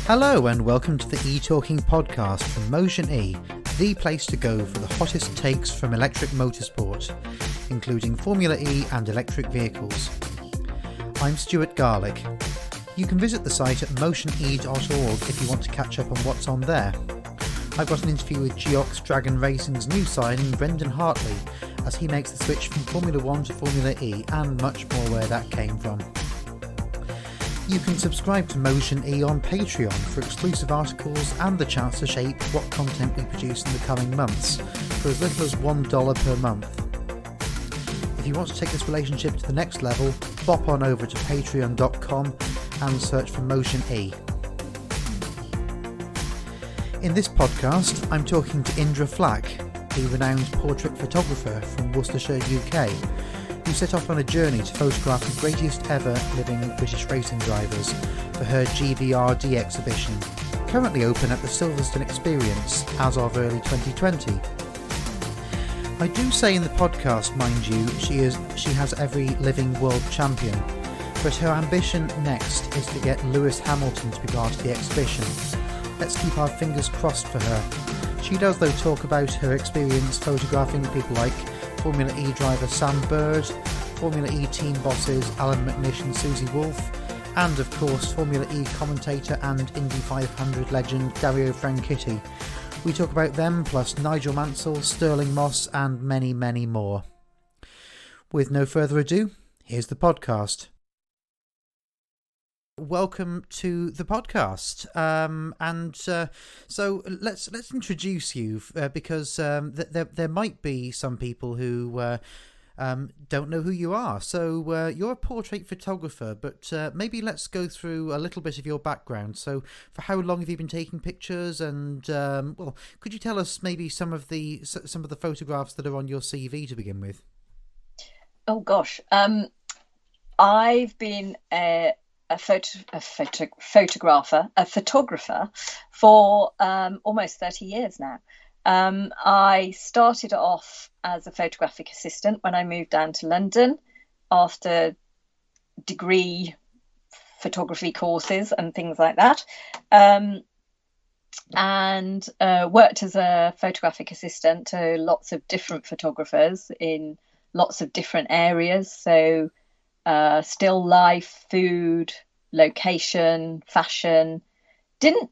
Hello and welcome to the E-Talking podcast from Motion E, the place to go for the hottest takes from electric motorsport, including Formula E and electric vehicles. I'm Stuart Garlick. You can visit the site at motione.org if you want to catch up on what's on there. I've got an interview with Geox Dragon Racing's new signing, Brendan Hartley, as he makes the switch from Formula 1 to Formula E, and much more where that came from. You can subscribe to Motion E on Patreon for exclusive articles and the chance to shape what content we produce in the coming months, for as little as $1 per month. If you want to take this relationship to the next level, bop on over to patreon.com and search for Motion E. In this podcast, I'm talking to Indira Flack, the renowned portrait photographer from Worcestershire, UK, who set off on a journey to photograph the greatest ever living British racing drivers for her GBRD exhibition, currently open at the Silverstone Experience as of early 2020. I do say in the podcast, mind you, she has every living world champion, but her ambition next is to get Lewis Hamilton to be part of the exhibition. Let's keep our fingers crossed for her. She does though talk about her experience photographing people like Formula E driver Sam Bird, Formula E team bosses Alan McNish and Susie Wolff, and of course Formula E commentator and Indy 500 legend Dario Franchitti. We talk about them plus Nigel Mansell, Sterling Moss and many, many more. With no further ado, here's the podcast. Welcome to the podcast, so let's introduce you because there might be some people who don't know who you are. So you're a portrait photographer, but maybe let's go through a little bit of your background. So for how long have you been taking pictures, and could you tell us maybe some of the photographs that are on your CV to begin with? Oh gosh, I've been a photographer for almost 30 years now. I started off as a photographic assistant when I moved down to London after degree photography courses and things like that, and worked as a photographic assistant to lots of different photographers in lots of different areas. So still life, food, location, fashion. Didn't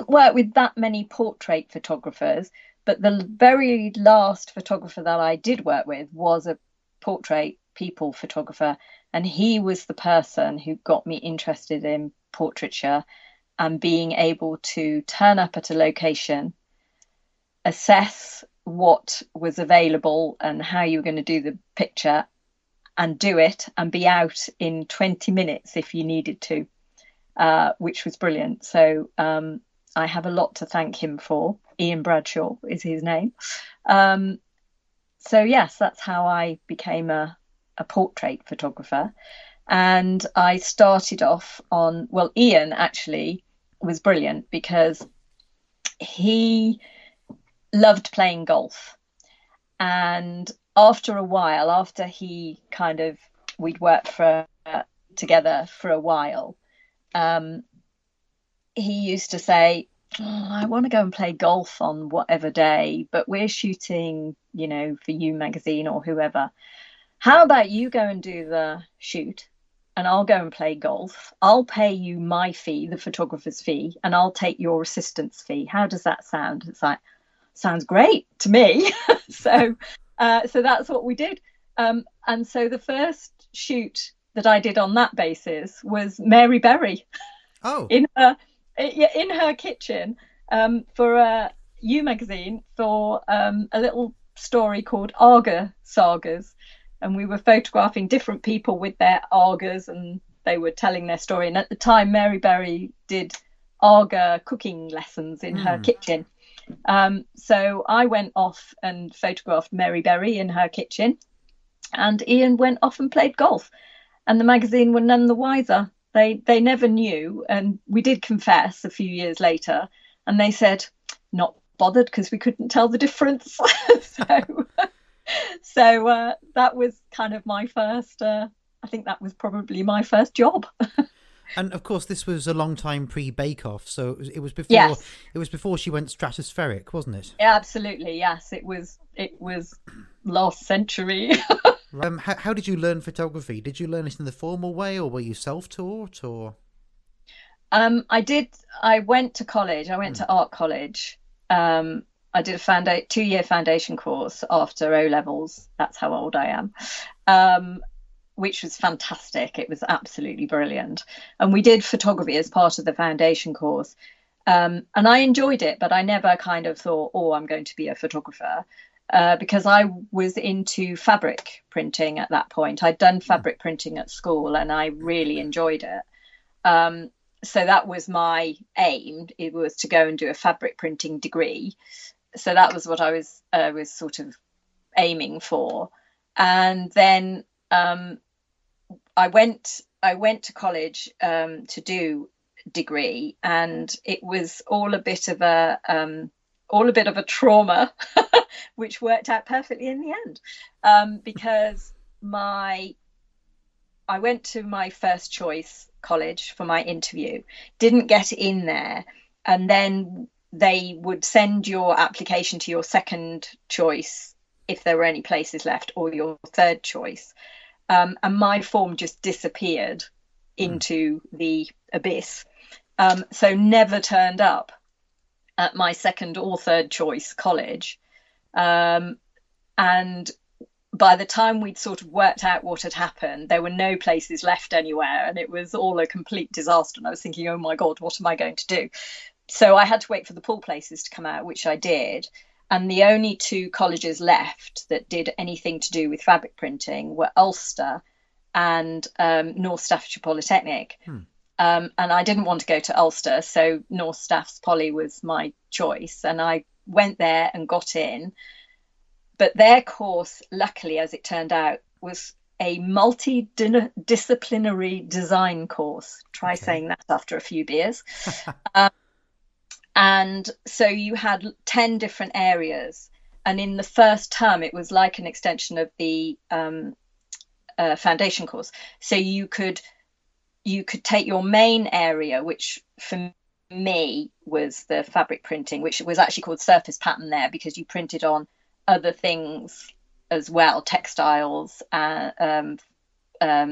work with that many portrait photographers, but the very last photographer that I did work with was a portrait people photographer, and he was the person who got me interested in portraiture and being able to turn up at a location, assess what was available and how you were going to do the picture, and do it and be out in 20 minutes if you needed to, which was brilliant. So I have a lot to thank him for. Ian Bradshaw is his name. So yes, that's how I became a portrait photographer. And I started off on, Ian actually was brilliant because he loved playing golf. And after a while, after we'd worked together for a while, he used to say, I want to go and play golf on whatever day, but we're shooting, for You magazine or whoever. How about you go and do the shoot and I'll go and play golf. I'll pay you my fee, the photographer's fee, and I'll take your assistant's fee. How does that sound? It's like, sounds great to me. So that's what we did. And so the first shoot that I did on that basis was Mary Berry. Oh. In her kitchen for a You magazine for a little story called Arga Sagas. And we were photographing different people with their Argas and they were telling their story. And at the time, Mary Berry did Arga cooking lessons in her kitchen. So I went off and photographed Mary Berry in her kitchen, and Ian went off and played golf, and the magazine were none the wiser. They never knew, and we did confess a few years later, and they said not bothered because we couldn't tell the difference. So that was kind of my first. I think that was probably my first job. And of course, this was a long time pre-Bake Off, so it was before Yes. it was before she went stratospheric, wasn't it? Yeah, absolutely. Yes, it was last century. How did you learn photography? Did you learn it in the formal way, or were you self-taught, or? I did. I went to college. I went to art college. I did a 2-year foundation course after O levels. That's how old I am. Which was fantastic. It was absolutely brilliant. And we did photography as part of the foundation course. And I enjoyed it, but I never kind of thought, oh, I'm going to be a photographer. Because I was into fabric printing at that point. I'd done fabric printing at school and I really enjoyed it. So that was my aim. It was to go and do a fabric printing degree. So that was what I was sort of aiming for. And then I went to college to do degree, and it was all a bit of a trauma, which worked out perfectly in the end, because I went to my first choice college for my interview, didn't get in there, and then they would send your application to your second choice if there were any places left, or your third choice. And my form just disappeared into the abyss. So never turned up at my second or third choice college. And by the time we'd sort of worked out what had happened, there were no places left anywhere, and it was all a complete disaster. And I was thinking, oh my God, what am I going to do? So I had to wait for the pool places to come out, which I did. And the only two colleges left that did anything to do with fabric printing were Ulster and North Staffordshire Polytechnic. And I didn't want to go to Ulster, so North Staff's Poly was my choice. And I went there and got in. But their course, luckily, as it turned out, was a multidisciplinary design course. Try saying that after a few beers. And so you had 10 different areas. And in the first term, it was like an extension of the foundation course. So you could take your main area, which for me was the fabric printing, which was actually called surface pattern there, because you printed on other things as well, textiles,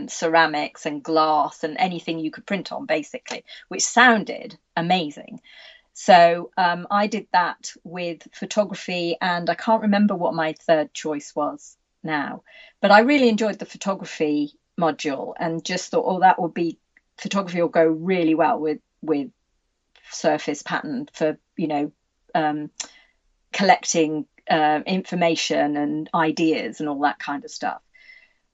ceramics and glass and anything you could print on, basically, which sounded amazing. So I did that with photography, and I can't remember what my third choice was now, but I really enjoyed the photography module and just thought, oh, that would be, photography will go really well with surface pattern for, collecting information and ideas and all that kind of stuff.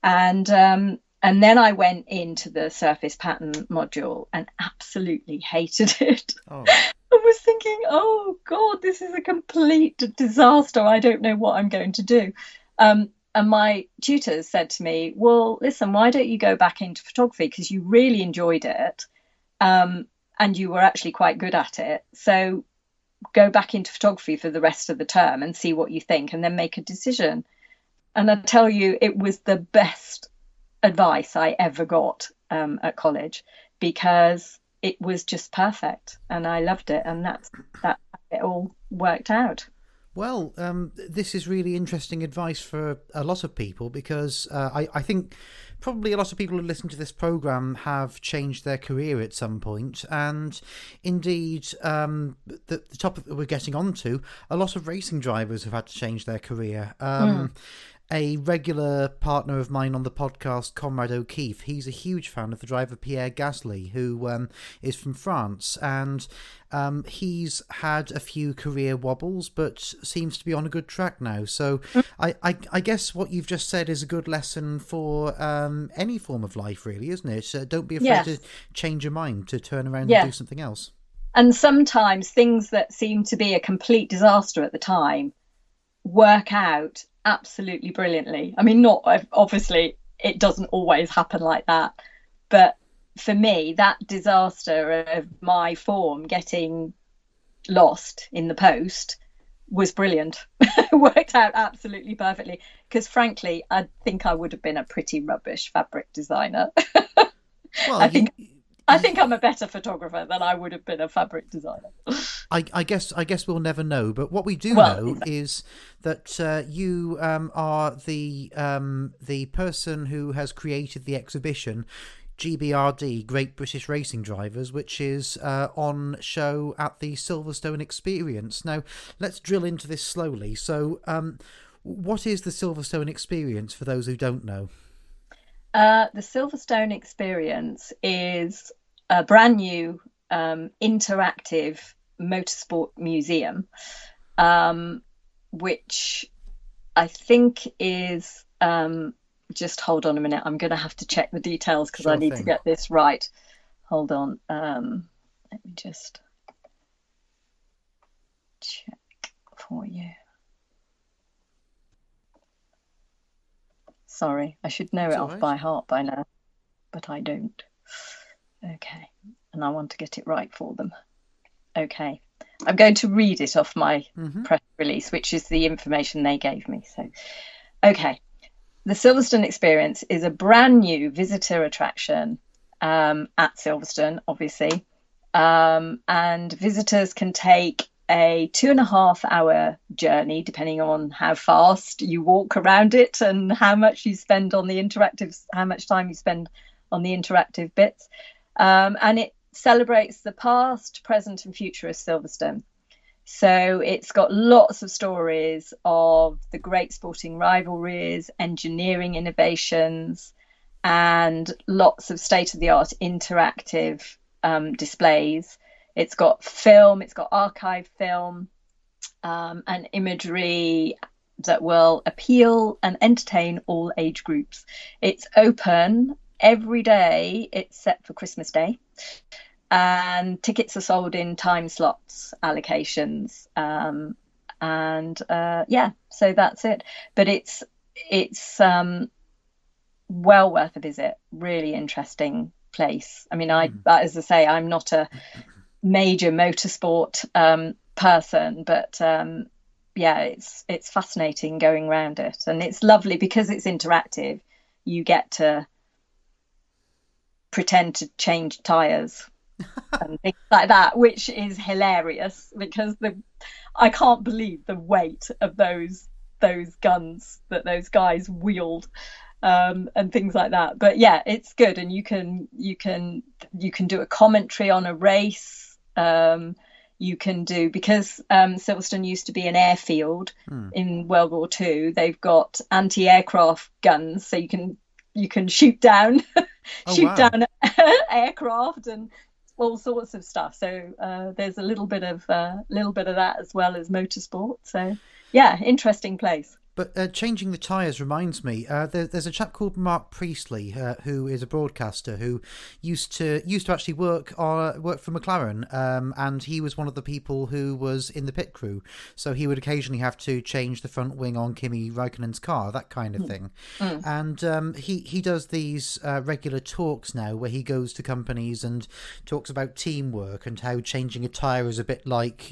And then I went into the surface pattern module and absolutely hated it. Oh. I was thinking, oh God, this is a complete disaster. I don't know what I'm going to do. And my tutors said to me, well, listen, why don't you go back into photography? Because you really enjoyed it. And you were actually quite good at it. So go back into photography for the rest of the term and see what you think, and then make a decision. And I tell you, it was the best advice I ever got at college, because it was just perfect and I loved it, and that it all worked out. Well, this is really interesting advice for a lot of people, because I think probably a lot of people who listen to this programme have changed their career at some point. And indeed, the topic that we're getting onto, a lot of racing drivers have had to change their career. A regular partner of mine on the podcast, Conrad O'Keefe, he's a huge fan of the driver Pierre Gasly, who is from France, and he's had a few career wobbles, but seems to be on a good track now. So I guess what you've just said is a good lesson for any form of life, really, isn't it? Don't be afraid to change your mind, to turn around and do something else. And sometimes things that seem to be a complete disaster at the time work out absolutely brilliantly. I mean, not obviously, it doesn't always happen like that, but for me, that disaster of my form getting lost in the post was brilliant. It worked out absolutely perfectly, because frankly, I think I would have been a pretty rubbish fabric designer. Well, I think I'm a better photographer than I would have been a fabric designer. I guess we'll never know. But what we do Well, know exactly. is that you are the person who has created the exhibition GBRD, Great British Racing Drivers, which is on show at the Silverstone Experience. Now, let's drill into this slowly. So, what is the Silverstone Experience for those who don't know? The Silverstone Experience is a brand new interactive motorsport museum, which I think is just hold on a minute. I'm going to have to check the details because I Sure need to thing. get this right. Hold on. Let me just check for you. Sorry, I should know That's it all off right. by heart by now, but I don't. Okay, and I want to get it right for them. Okay, I'm going to read it off my Mm-hmm. press release, which is the information they gave me. So, okay, the Silverstone Experience is a brand new visitor attraction at Silverstone, obviously, and visitors can take a 2.5 hour journey, depending on how fast you walk around it and how much you spend on the interactive, how much time you spend on the interactive bits. And it celebrates the past, present, and future of Silverstone. So it's got lots of stories of the great sporting rivalries, engineering innovations, and lots of state of the art interactive displays. It's got film, it's got archive film, and imagery that will appeal and entertain all age groups. It's open every day except for Christmas Day, and tickets are sold in time slots allocations. And yeah, so that's it. But it's well worth a visit. Really interesting place. I mean, as I say, I'm not a major motorsport person, but yeah, it's fascinating going around it, and it's lovely because it's interactive. You get to pretend to change tires and things like that, which is hilarious because I can't believe the weight of those guns that those guys wield, and things like that. But yeah, it's good, and you can do a commentary on a race. You can do, because Silverstone used to be an airfield in World War II. They've got anti-aircraft guns, so you can shoot down Oh shoot wow. down aircraft and all sorts of stuff. So there's a little bit of that as well as motorsport. So yeah, interesting place. But changing the tyres reminds me. There's a chap called Mark Priestley who is a broadcaster who used to actually work for McLaren, and he was one of the people who was in the pit crew. So he would occasionally have to change the front wing on Kimi Raikkonen's car, that kind of thing. Mm. And he does these regular talks now where he goes to companies and talks about teamwork and how changing a tyre is a bit like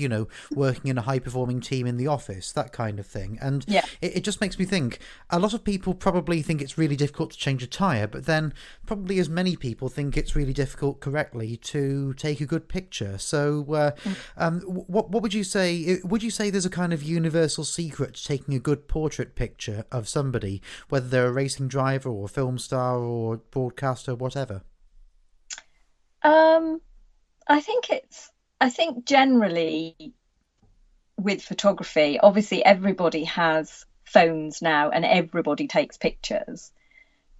working in a high performing team in the office, that kind of thing. And Yeah. it just makes me think, a lot of people probably think it's really difficult to change a tyre, but then probably as many people think it's really difficult correctly to take a good picture. So what would you say? Would you say there's a kind of universal secret to taking a good portrait picture of somebody, whether they're a racing driver or a film star or broadcaster, whatever? Um, I think generally with photography, obviously everybody has phones now and everybody takes pictures,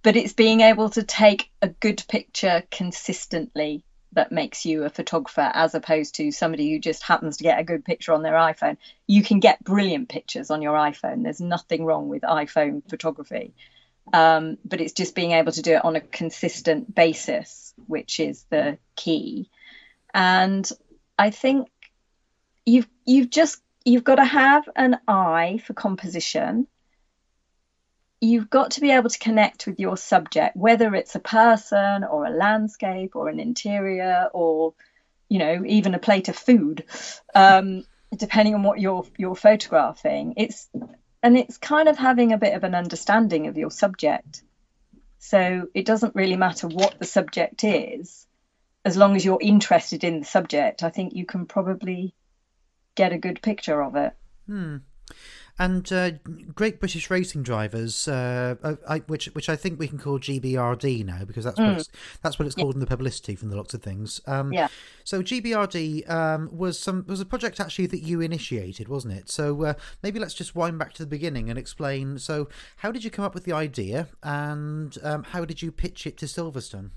but it's being able to take a good picture consistently that makes you a photographer, as opposed to somebody who just happens to get a good picture on their iPhone. You can get brilliant pictures on your iPhone. There's nothing wrong with iPhone photography. But it's just being able to do it on a consistent basis, which is the key. And I think you've got to have an eye for composition. You've got to be able to connect with your subject, whether it's a person or a landscape or an interior or even a plate of food, depending on what you're photographing. It's kind of having a bit of an understanding of your subject. So it doesn't really matter what the subject is. as long as you're interested in the subject, I think you can probably get a good picture of it. And Great British Racing Drivers, which I think we can call GBRD now, because that's what it's called in the publicity from the looks of things. Yeah. So GBRD was a project actually that you initiated, wasn't it? So maybe let's just wind back to the beginning and explain. So how did you come up with the idea, and how did you pitch it to Silverstone?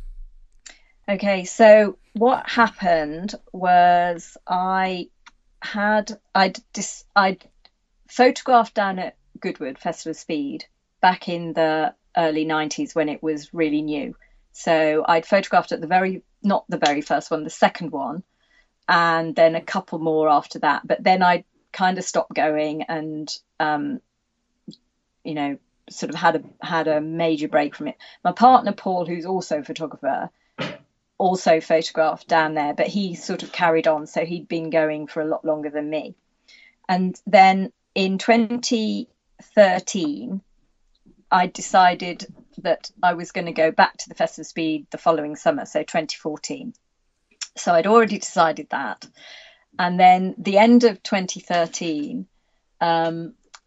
Okay, so what happened was I'd photographed down at Goodwood Festival of Speed back in the early 90s when it was really new. So I'd photographed at not the very first one, the second one, and then a couple more after that. But then I kind of stopped going and, sort of had a major break from it. My partner, Paul, who's also a photographer, also photographed down there, but he sort of carried on. So he'd been going for a lot longer than me. And then in 2013, I decided that I was going to go back to the Festival of Speed the following summer, so 2014. So I'd already decided that. And then the end of 2013,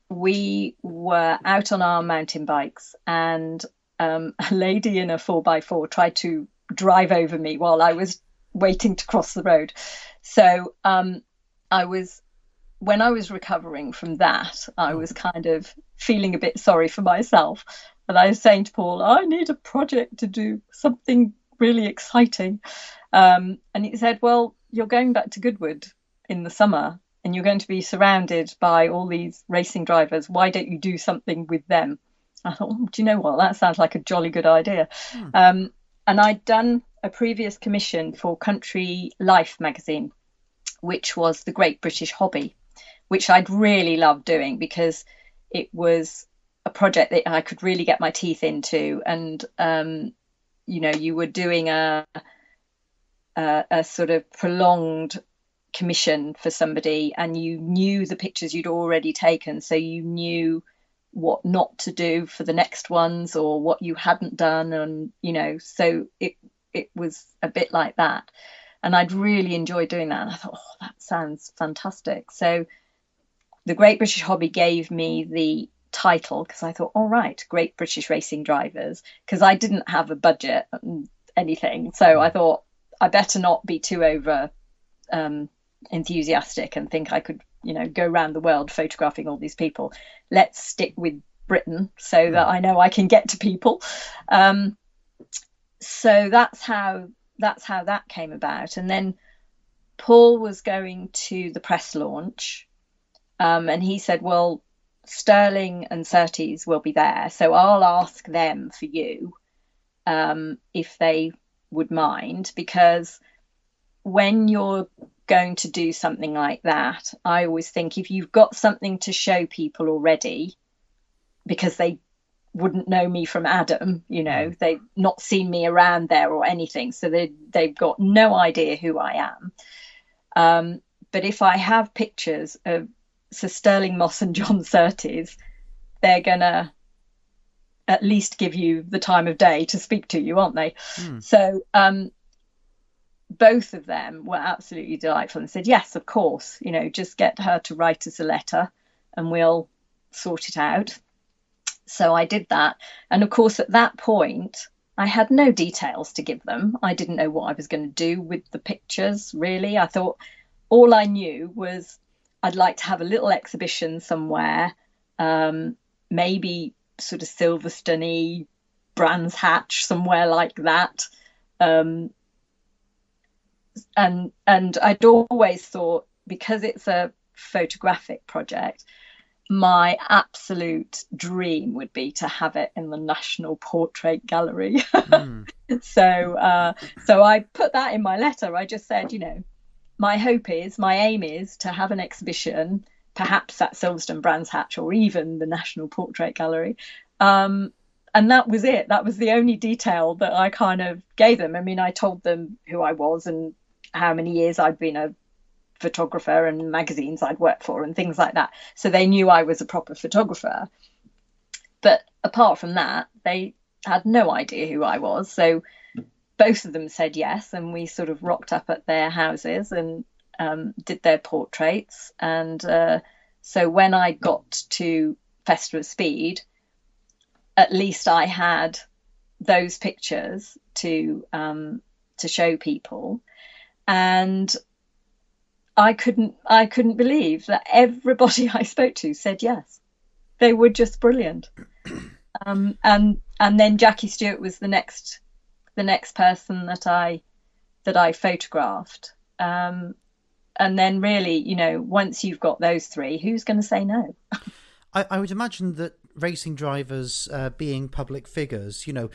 we were out on our mountain bikes, and a lady in a 4x4 tried to drive over me while I was waiting to cross the road. So when I was recovering from that, I was kind of feeling a bit sorry for myself. And I was saying to Paul, I need a project to do, something really exciting. And he said, well, you're going back to Goodwood in the summer and you're going to be surrounded by all these racing drivers. Why don't you do something with them? I thought, do you know what? That sounds like a jolly good idea. And I'd done a previous commission for Country Life magazine, which was the Great British Hobby, which I'd really loved doing because it was a project that I could really get my teeth into. And, you were doing a sort of prolonged commission for somebody, and you knew the pictures you'd already taken. So you knew what not to do for the next ones or what you hadn't done. And, so it was a bit like that. And I'd really enjoyed doing that. And I thought, that sounds fantastic. So the Great British Hobby gave me the title because I thought, all right, Great British Racing Drivers, because I didn't have a budget, anything. So I thought I better not be too over enthusiastic and think I could, go around the world photographing all these people. Let's stick with Britain so that I know I can get to people. So that's how that came about. And then Paul was going to the press launch, and he said, well, Sterling and Surtees will be there, so I'll ask them for you if they would mind, because when you're going to do something like that, I always think if you've got something to show people already, because they wouldn't know me from Adam, they've not seen me around there or anything, so they've got no idea who I am. But if I have pictures of Sir Sterling Moss and John Surtees, they're gonna at least give you the time of day to speak to you, aren't they? So both of them were absolutely delightful and said, yes, of course, just get her to write us a letter and we'll sort it out. So I did that. And of course, at that point, I had no details to give them. I didn't know what I was going to do with the pictures, really. I thought all I knew was I'd like to have a little exhibition somewhere, maybe sort of Silverstone-y, Brands Hatch, somewhere like that. And I'd always thought, because it's a photographic project, my absolute dream would be to have it in the National Portrait Gallery. So I put that in my letter. I just said, my aim is to have an exhibition, perhaps at Silverstone, Brands Hatch, or even the National Portrait Gallery. And that was it. That was the only detail that I kind of gave them. I mean, I told them who I was and how many years I'd been a photographer and magazines I'd worked for and things like that. So they knew I was a proper photographer. But apart from that, they had no idea who I was. So both of them said yes, and we sort of rocked up at their houses and did their portraits. And so when I got to Festival of Speed, at least I had those pictures to show people. And I couldn't believe that everybody I spoke to said yes. They were just brilliant. And then Jackie Stewart was the next person that I photographed. And then really, you know, once you've got those three, who's going to say no? I would imagine that racing drivers, being public figures, you know,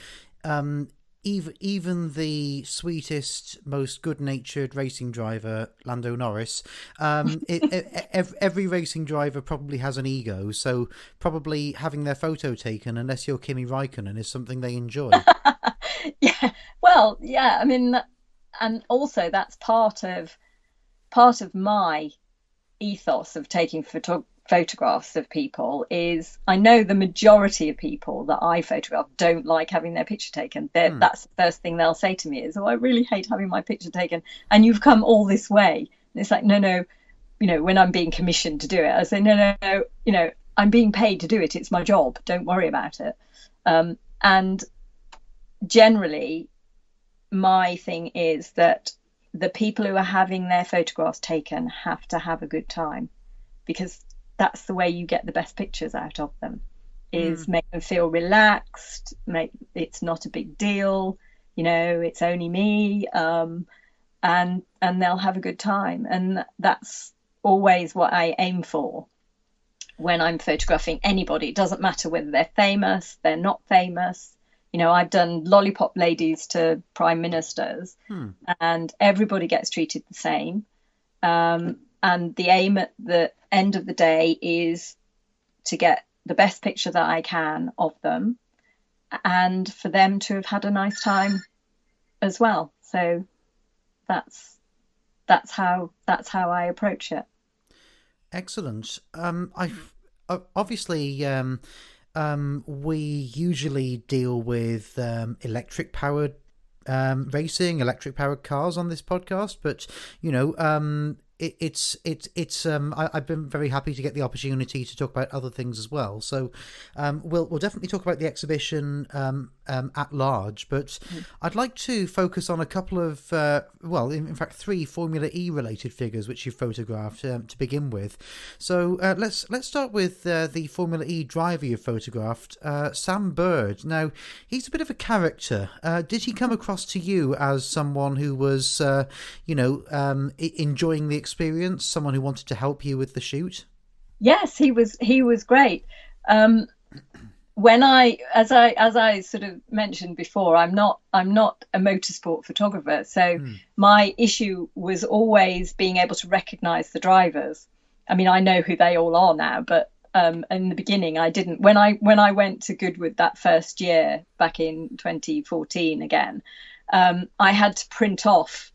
even the sweetest, most good-natured racing driver, Lando Norris, every racing driver probably has an ego. So probably having their photo taken, unless you're Kimi Raikkonen, is something they enjoy. Yeah, well, yeah. I mean, and also that's part of my ethos of taking photographs of people is I know the majority of people that I photograph don't like having their picture taken. That's the first thing they'll say to me is, oh, I really hate having my picture taken, and you've come all this way. And it's like, no, you know, when I'm being commissioned to do it, I say, no, you know, I'm being paid to do it. It's my job. Don't worry about it. And generally, my thing is that the people who are having their photographs taken have to have a good time, because that's the way you get the best pictures out of them, is make them feel relaxed, it's not a big deal, you know, it's only me, and they'll have a good time. And that's always what I aim for when I'm photographing anybody. It doesn't matter whether they're famous, they're not famous. You know, I've done lollipop ladies to prime ministers, and everybody gets treated the same. And the aim at the end of the day is to get the best picture that I can of them, and for them to have had a nice time as well. So that's how I approach it. Excellent. Obviously, we usually deal with electric powered racing, electric powered cars on this podcast, but you know, I've been very happy to get the opportunity to talk about other things as well. So we'll definitely talk about the exhibition at large, but I'd like to focus on a couple of, in fact, 3 Formula E related figures which you photographed to begin with. So let's start with the Formula E driver you photographed, Sam Bird. Now, he's a bit of a character. Did he come across to you as someone who was, enjoying the experience, someone who wanted to help you with the shoot? Yes, he was great. When as I sort of mentioned before, I'm not a motorsport photographer, so my issue was always being able to recognize the drivers. I mean, I know who they all are now, but in the beginning I didn't. When I went to Goodwood that first year back in 2014 again, I had to print off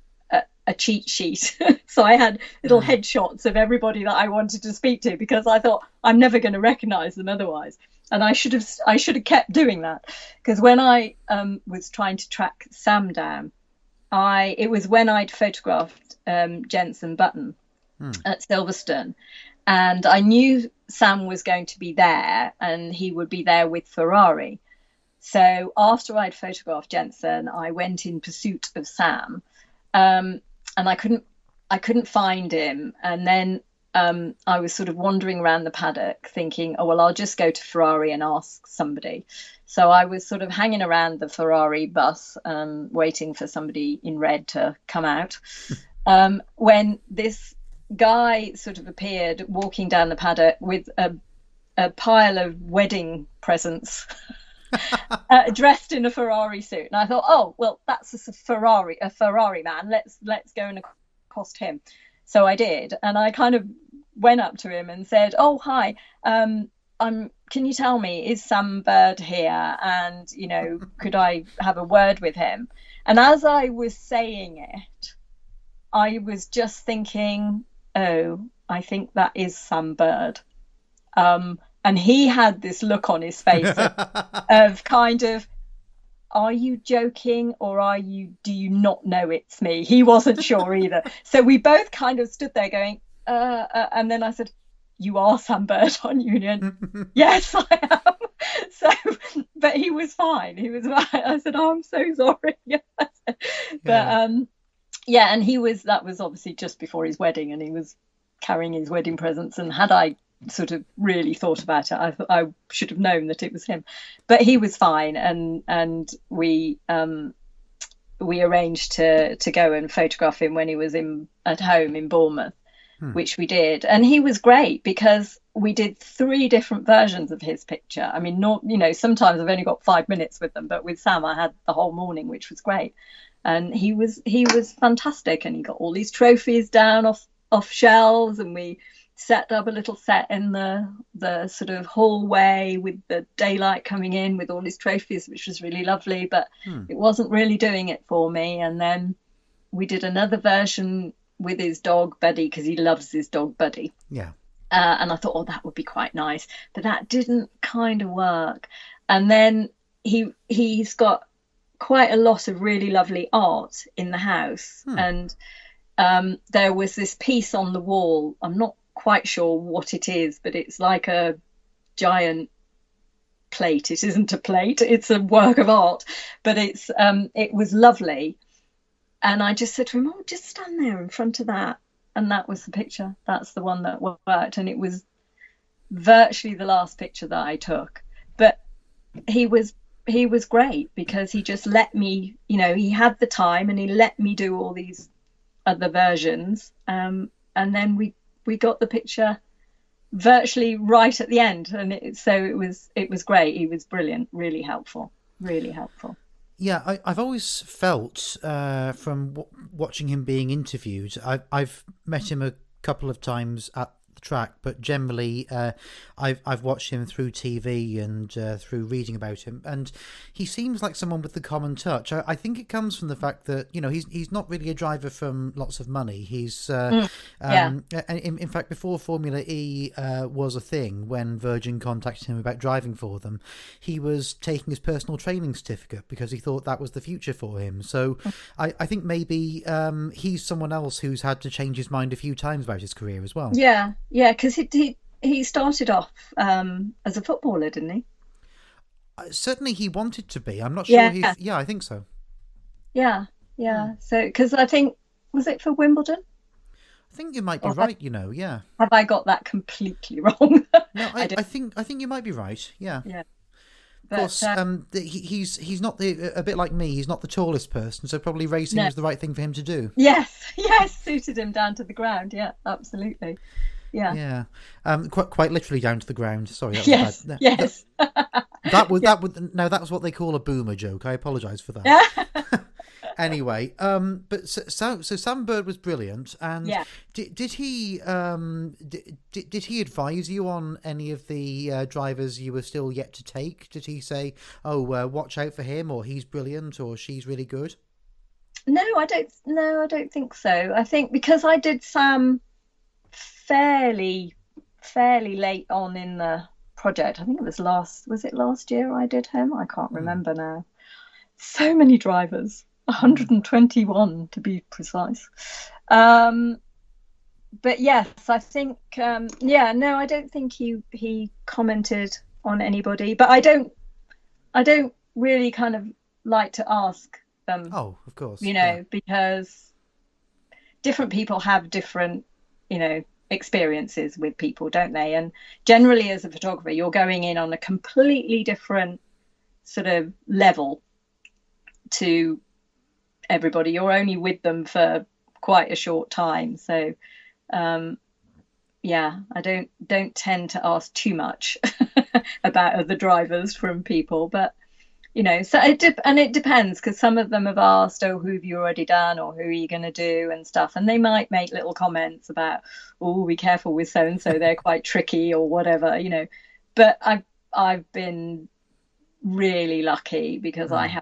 a cheat sheet. So I had little headshots of everybody that I wanted to speak to, because I thought I'm never going to recognize them otherwise. And I should have kept doing that, because when I was trying to track Sam down, it was when I'd photographed Jenson Button at Silverstone, and I knew Sam was going to be there, and he would be there with Ferrari. So after I'd photographed Jenson, I went in pursuit of Sam. And I couldn't find him. And then I was sort of wandering around the paddock thinking, oh, well, I'll just go to Ferrari and ask somebody. So I was sort of hanging around the Ferrari bus, waiting for somebody in red to come out, when this guy sort of appeared walking down the paddock with a pile of wedding presents. Dressed in a Ferrari suit, and I thought, oh well, that's a Ferrari man. Let's go and accost him. So I did, and I kind of went up to him and said, oh hi, can you tell me, is Sam Bird here? And you know, could I have a word with him? And as I was saying it, I was just thinking, oh, I think that is Sam Bird. And he had this look on his face of kind of, are you joking, or do you not know it's me? He wasn't sure either. So we both kind of stood there going, and then I said, you are Sam Bird, aren't you? And yes, I am. So, but he was fine. He was fine. I said, oh, I'm so sorry. But yeah, and that was obviously just before his wedding, and he was carrying his wedding presents. And had I sort of really thought about it, I should have known that it was him. But he was fine, and we arranged to go and photograph him when he was at home in Bournemouth, which we did. And he was great because we did 3 different versions of his picture. I mean, sometimes I've only got 5 minutes with them, but with Sam I had the whole morning, which was great. And he was fantastic, and he got all these trophies down off shelves, and we set up a little set in the sort of hallway with the daylight coming in with all his trophies, which was really lovely, but it wasn't really doing it for me. And then we did another version with his dog Buddy, because he loves his dog Buddy. Yeah. And I thought, oh, that would be quite nice, but that didn't kind of work. And then he's got quite a lot of really lovely art in the house, and there was this piece on the wall. I'm not quite sure what it is, but it's like a giant plate. It isn't a plate, it's a work of art, but it was lovely. And I just said to him, oh, just stand there in front of that. And that was the picture. That's the one that worked. And it was virtually the last picture that I took. But he was great, because he just let me, he had the time, and he let me do all these other versions. And then we got the picture virtually right at the end. And it was great. He was brilliant, really helpful, really helpful. Yeah, I've always felt from watching him being interviewed, I've met him a couple of times at the track, but generally I've watched him through TV and through reading about him, and he seems like someone with the common touch. I think it comes from the fact that he's not really a driver from lots of money. He's in fact, before Formula E was a thing, when Virgin contacted him about driving for them, he was taking his personal training certificate because he thought that was the future for him. So I think maybe he's someone else who's had to change his mind a few times about his career as well. Yeah, because he started off as a footballer, didn't he? Certainly he wanted to be. I'm not sure. I think so. Yeah. So, because I think, was it for Wimbledon? I think you might be right. Yeah. Have I got that completely wrong? No, I think you might be right. Yeah. Yeah. Of course, he's not a bit like me. He's not the tallest person, so probably racing was the right thing for him to do. Yes, suited him down to the ground. Yeah, absolutely. Yeah. Quite literally down to the ground. Sorry. That was bad. Yes. That was what they call a boomer joke. I apologise for that. Anyway, but so Sam Bird was brilliant, and did he advise you on any of the drivers you were still yet to take? Did he say, "Oh, watch out for him," or "He's brilliant," or "She's really good"? No, I don't think so. I think because I did Sam fairly late on in the project. I think it was last year I did him? I can't remember now. So many drivers. 121 to be precise. But yes, I think I don't think he commented on anybody, but I don't really kind of like to ask them. Oh, of course. Because different people have different, experiences with people, don't they? And generally as a photographer, you're going in on a completely different sort of level to everybody. You're only with them for quite a short time, so I don't tend to ask too much about other drivers from people, but so it depends, because some of them have asked, oh, who have you already done, or who are you going to do, and stuff, and they might make little comments about, oh, be careful with so and so, they're quite tricky or whatever, but I've been really lucky, because I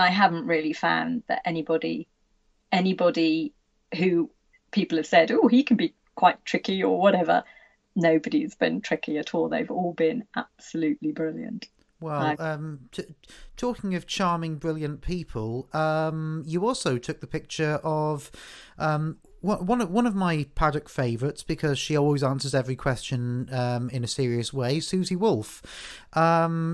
haven't really found that anybody who people have said, oh, he can be quite tricky or whatever, nobody's been tricky at all. They've all been absolutely brilliant. Well, talking of charming, brilliant people, you also took the picture of one of my paddock favourites, because she always answers every question in a serious way. Susie Wolff.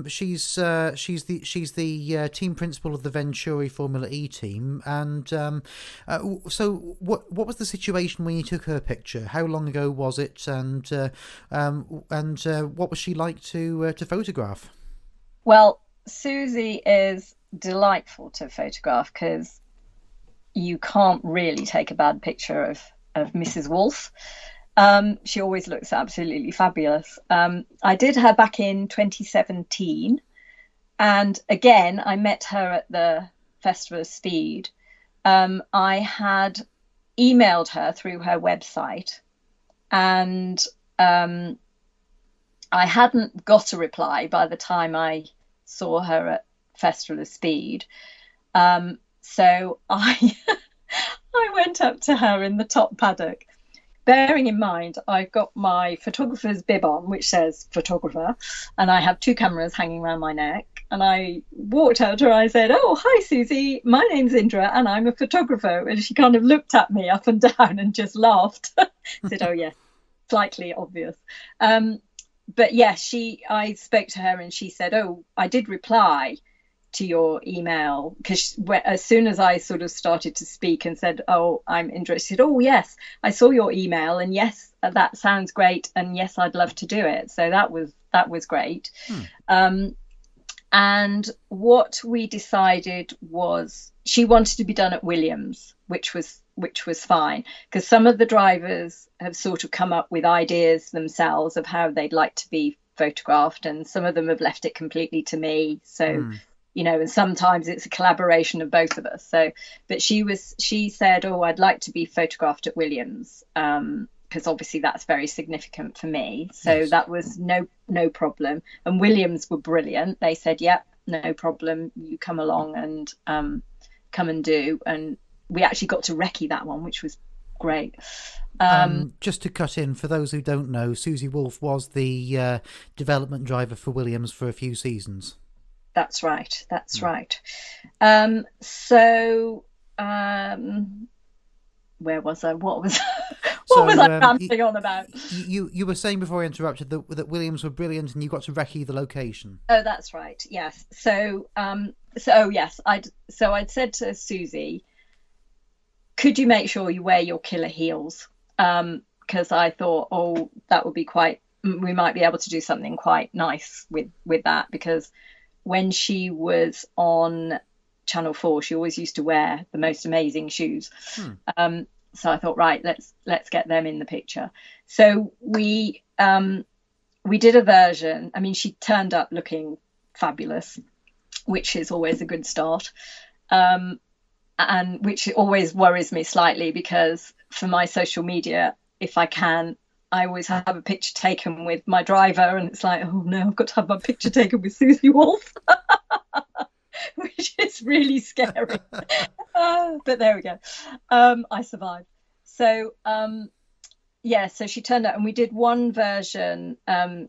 She's the team principal of the Venturi Formula E team, and so what was the situation when you took her picture? How long ago was it, and what was she like to photograph? Well, Susie is delightful to photograph because you can't really take a bad picture of Mrs. Wolff. She always looks absolutely fabulous. I did her back in 2017. And again, I met her at the Festival of Speed. I had emailed her through her website, and I hadn't got a reply by the time I saw her at Festival of Speed. So I I went up to her in the top paddock, bearing in mind I've got my photographer's bib on, which says photographer, and I have two cameras hanging around my neck. And I walked up to her, I said, "Oh, hi, Susie, my name's Indira and I'm a photographer." And she kind of looked at me up and down and just laughed. Said, "Oh, yes, slightly obvious." But yes, I spoke to her and she said, "Oh, I did reply to your email," because as soon as I sort of started to speak and said, "Oh, I'm interested," "Oh, yes, I saw your email, and yes, that sounds great, and yes, I'd love to do it." So that was great. And what we decided was she wanted to be done at Williams, which was fine, because some of the drivers have sort of come up with ideas themselves of how they'd like to be photographed, and some of them have left it completely to me. So and sometimes it's a collaboration of both of us. So, but she said, "Oh, I'd like to be photographed at Williams," because obviously that's very significant for me. So yes. That was no problem. And Williams were brilliant. They said, "Yep, no problem. You come along and come and do." And we actually got to recce that one, which was great. Just to cut in, for those who don't know, Susie Wolff was the development driver for Williams for a few seasons. That's right. So where was I? What was I rambling on about? You were saying before I interrupted that Williams were brilliant, and you got to recce the location. Oh, that's right. Yes. So yes, I'd said to Susie, "Could you make sure you wear your killer heels?" Because I thought, oh, that would be we might be able to do something quite nice with that, because when she was on Channel 4, she always used to wear the most amazing shoes. So I thought, right, let's get them in the picture. So we did a version. I mean, she turned up looking fabulous, which is always a good start. And which always worries me slightly, because for my social media, if I can, I always have a picture taken with my driver, and it's like, oh no, I've got to have my picture taken with Susie Wolff, which is really scary. But there we go. I survived. So so she turned up, and we did one version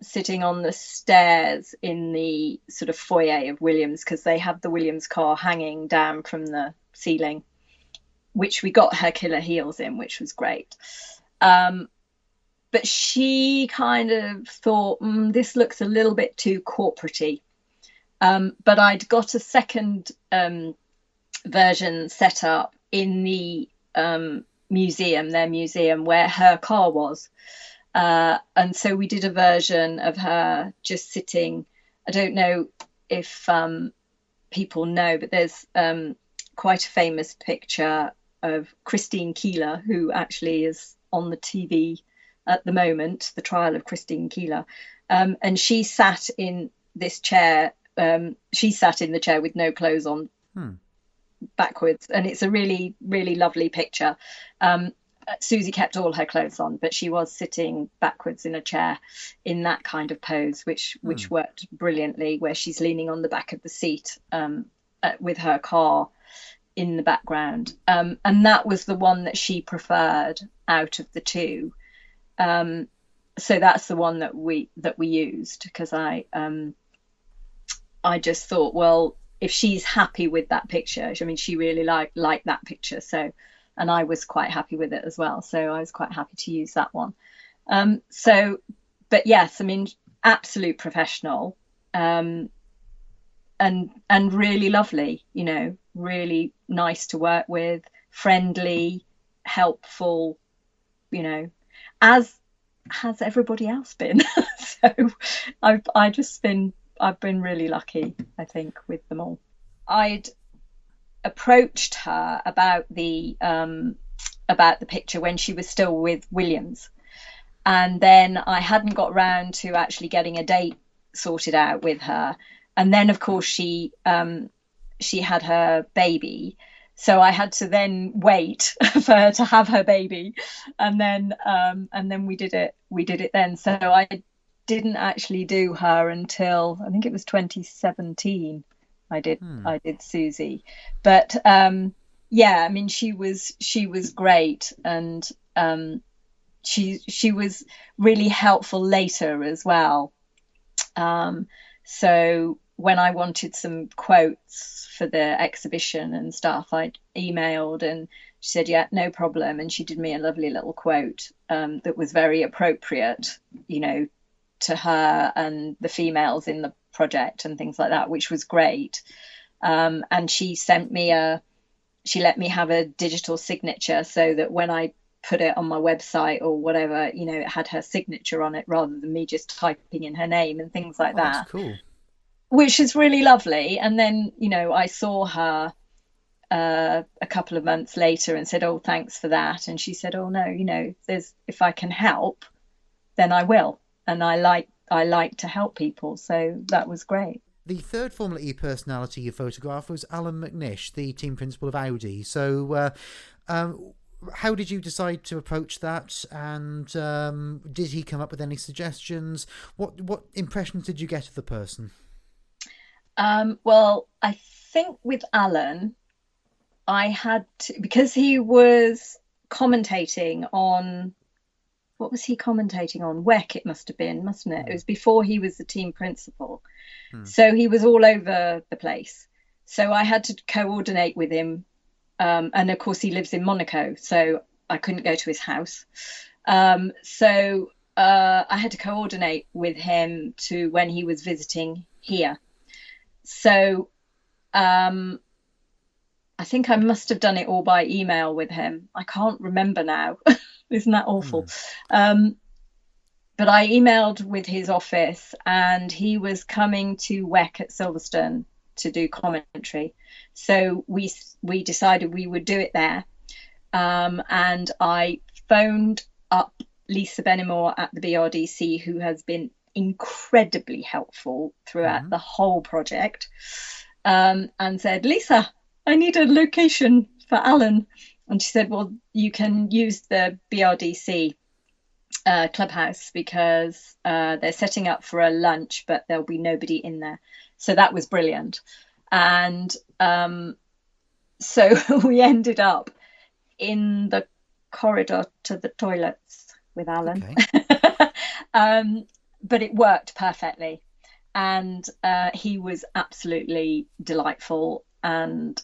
sitting on the stairs in the sort of foyer of Williams, because they have the Williams car hanging down from the ceiling, which we got her killer heels in, which was great. But she kind of thought, this looks a little bit too corporate-y. But I'd got a second version set up in the their museum where her car was. And so we did a version of her just sitting. I don't know if people know, but there's quite a famous picture of Christine Keeler, who actually is on the TV at the moment, the trial of Christine Keeler. And she sat in this chair. She sat in the chair with no clothes on, backwards. And it's a really, really lovely picture. Susie kept all her clothes on, but she was sitting backwards in a chair in that kind of pose, which worked brilliantly, where she's leaning on the back of the seat with her car in the background. And that was the one that she preferred out of the two. So that's the one that we used, because I just thought, well, if she's happy with that picture, I mean, she really liked that picture. So, and I was quite happy with it as well. So I was quite happy to use that one. So, but yes, I mean, absolute professional, and really lovely, you know, really nice to work with, friendly, helpful, you know, as has everybody else been. So I've been really lucky, I think, with them all. I'd approached her about the picture when she was still with Williams, and then I hadn't got round to actually getting a date sorted out with her. And then, of course, she had her baby, so I had to then wait for her to have her baby, and then we did it then. So I didn't actually do her until I think it was 2017. I did Susie, but yeah, I mean, she was great, and she was really helpful later as well. So when I wanted some quotes for the exhibition and stuff, I emailed, and she said, yeah, no problem. And she did me a lovely little quote that was very appropriate, you know, to her and the females in the project and things like that, which was great. And she let me have a digital signature, so that when I put it on my website or whatever, you know, it had her signature on it rather than me just typing in her name and things like that. That's cool. Which is really lovely. And then, you know, I saw her a couple of months later and said, oh, thanks for that. And she said, oh no, you know, if I can help, then I will. And I like to help people. So that was great. The third Formula E personality you photographed was Alan McNish, the team principal of Audi. So how did you decide to approach that? And did he come up with any suggestions? What impressions did you get of the person? Well, I think with Alan, I had to, because he was commentating on, what was he commentating on? WEC, it must have been, mustn't it? It was before he was the team principal. So he was all over the place. So I had to coordinate with him. And of course, he lives in Monaco, so I couldn't go to his house. So I had to coordinate with him to when he was visiting here. So I think I must have done it all by email with him. I can't remember now. Isn't that awful? But I emailed with his office, and he was coming to WEC at Silverstone to do commentary. So we decided we would do it there. And I phoned up Lisa Benamor at the BRDC, who has been incredibly helpful throughout the whole project, and said, Lisa, I need a location for Alan. And she said, well, you can use the BRDC clubhouse, because they're setting up for a lunch, but there'll be nobody in there. So that was brilliant. And so we ended up in the corridor to the toilets with Alan. Okay. But it worked perfectly. And he was absolutely delightful, and